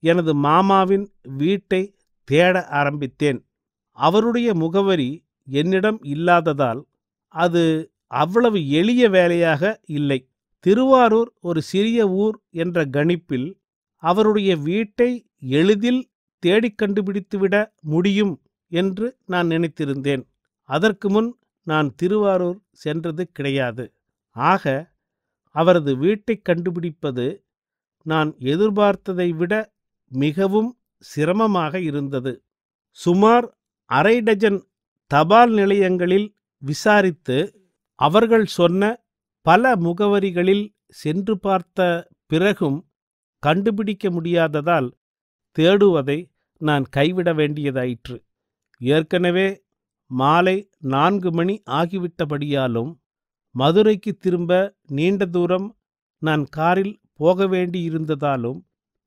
எனது மாமாவின் வீட்டை தேட ஆரம்பித்தேன். அவருடைய முகவரி என்னிடம் இல்லாததால் அது அவ்வளவு எளிய வேலையாக இல்லை. திருவாரூர் ஒரு சிறிய ஊர் என்ற கணிப்பில் அவருடைய வீட்டை எளிதில் தேடிக் கண்டுபிடித்துவிட முடியும் என்று நான் நினைத்திருந்தேன். அதற்கு முன் நான் திருவாரூர் சென்றது கிடையாது. ஆக அவரது வீட்டை கண்டுபிடிப்பது நான் எதிர்பார்த்ததை விட மிகவும் சிரமமாக இருந்தது. சுமார் அரை டஜன் தபால் நிலையங்களில் விசாரித்து அவர்கள் சொன்ன பல முகவரிகளில் சென்று பார்த்த பிறகும் கண்டுபிடிக்க முடியாததால் தேடுவதை நான் கைவிட வேண்டியதாயிற்று. ஏற்கனவே மாலை 4 மணி ஆகிவிட்டபடியாலும் மதுரைக்கு திரும்ப நீண்ட தூரம் நான் காரில் போக வேண்டியிருந்ததாலும்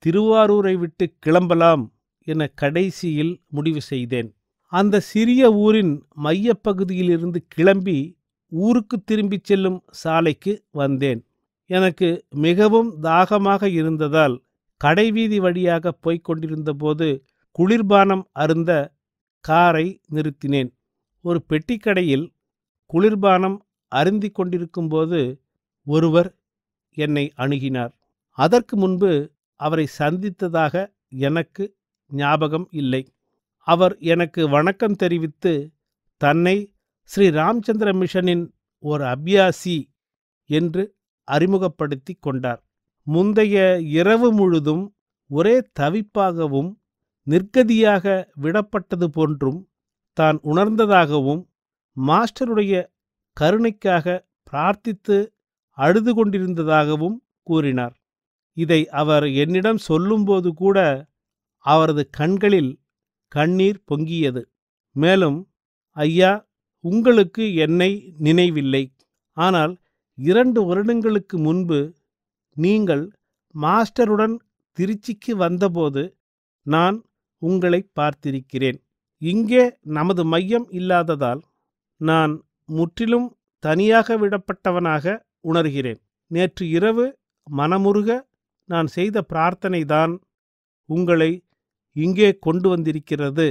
திருவாரூரை விட்டு கிளம்பலாம் என கடைசியில் முடிவு செய்தேன். அந்த சிறிய ஊரின் மையப்பகுதியிலிருந்து கிளம்பி ஊருக்கு திரும்பிச் செல்லும் சாலைக்கு வந்தேன். எனக்கு மிகவும் தாகமாக இருந்ததால் கடைவீதி வழியாக போய்க் கொண்டிருந்தபோது குளிர்பானம் அருந்த காரை நிறுத்தினேன். ஒரு பெட்டிக்கடையில் குளிர்பானம் அருந்தி கொண்டிருக்கும்போது ஒருவர் என்னை அணுகினார். அதற்கு முன்பு அவரை சந்தித்ததாக எனக்கு ஞாபகம் இல்லை. அவர் எனக்கு வணக்கம் தெரிவித்து தன்னை ஸ்ரீ ராமச்சந்திர மிஷனின் ஒரு அபியாசி என்று அறிமுகப்படுத்தி கொண்டார். முந்தைய இரவு முழுதும் ஒரே தவிப்பாகவும் நிர்கதியாக விடப்பட்டது போன்றும் தான் உணர்ந்ததாகவும் மாஸ்டருடைய கருணைக்காக பிரார்த்தித்து அழுது கொண்டிருந்ததாகவும் கூறினார். இதை அவர் என்னிடம் சொல்லும்போது கூட அவரது கண்களில் கண்ணீர் பொங்கியது. மேலும், ஐயா, உங்களுக்கு என்னை நினைவில்லை. ஆனால் 2 வருடங்களுக்கு முன்பு நீங்கள் மாஸ்டருடன் திருச்சிக்கு வந்தபோது நான் உங்களை பார்த்திருக்கிறேன். இங்கே நமது மையம் இல்லாததால் நான் முற்றிலும் தனியாக விடப்பட்டவனாக உணர்கிறேன். நேற்று இரவு மனமுருக நான் செய்த பிரார்த்தனைதான் உங்களை இங்கே கொண்டு வந்திருக்கிறது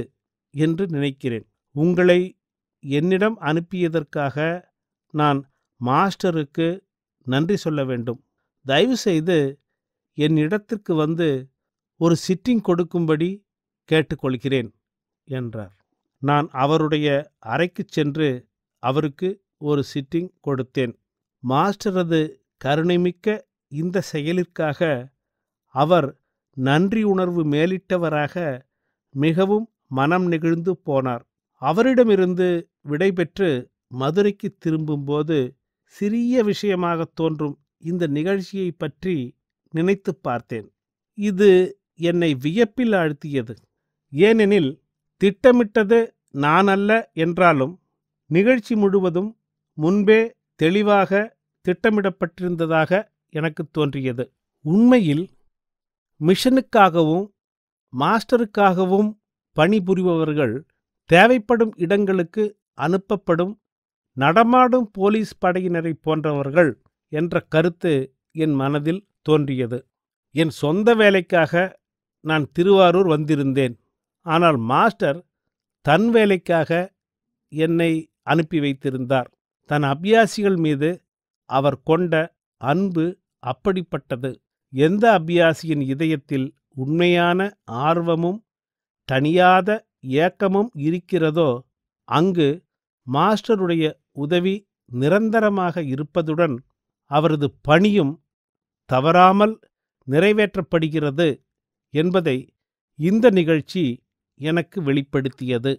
என்று நினைக்கிறேன். உங்களை என்னிடம் அனுப்பியதற்காக நான் மாஸ்டருக்கு நன்றி சொல்ல வேண்டும். தயவுசெய்து என் இடத்திற்கு வந்து ஒரு சிட்டிங் கொடுக்கும்படி கேட்டுக்கொள்கிறேன் என்றார். நான் அவருடைய அறைக்குச் சென்று அவருக்கு ஒரு சிட்டிங் கொடுத்தேன். மாஸ்டரது கருணைமிக்க இந்த செயலிற்காக அவர் நன்றியுணர்வு மேலிட்டவராக மிகவும் மனம் நெகிழ்ந்து போனார். அவரிடமிருந்து விடைபெற்று மதுரைக்கு திரும்பும்போது சிறிய விஷயமாக தோன்றும் இந்த நிகழ்ச்சியை பற்றி நினைத்து பார்த்தேன். இது என்னை வியப்பில் ஆழ்த்தியது. ஏனெனில் திட்டமிட்டது நான் அல்ல என்றாலும் நிகழ்ச்சி முழுவதும் முன்பே தெளிவாக திட்டமிடப்பட்டிருந்ததாக எனக்கு தோன்றியது. உண்மையில் மிஷனுக்காகவும் மாஸ்டருக்காகவும் பணிபுரிபவர்கள் தேவைப்படும் இடங்களுக்கு அனுப்பப்படும் நடமாடும் போலீஸ் படையினரை போன்றவர்கள் என்ற கருத்து என் மனதில் தோன்றியது. என் சொந்த வேலைக்காக நான் திருவாரூர் வந்திருந்தேன். ஆனால் மாஸ்டர் தன் வேலைக்காக என்னை அனுப்பி வைத்திருந்தார். தன் அபியாசிகள் மீது அவர் கொண்ட அன்பு அப்படிப்பட்டது. எந்த அபியாசியின் இதயத்தில் உண்மையான ஆர்வமும் தணியாத ஏக்கமும் இருக்கிறதோ அங்கு மாஸ்டருடைய உதவி நிரந்தரமாக இருப்பதுடன் அவரது பணியும் தவறாமல் நிறைவேற்றப்படுகிறது என்பதை இந்த நிகழ்ச்சி எனக்கு வெளிப்படுத்தியது.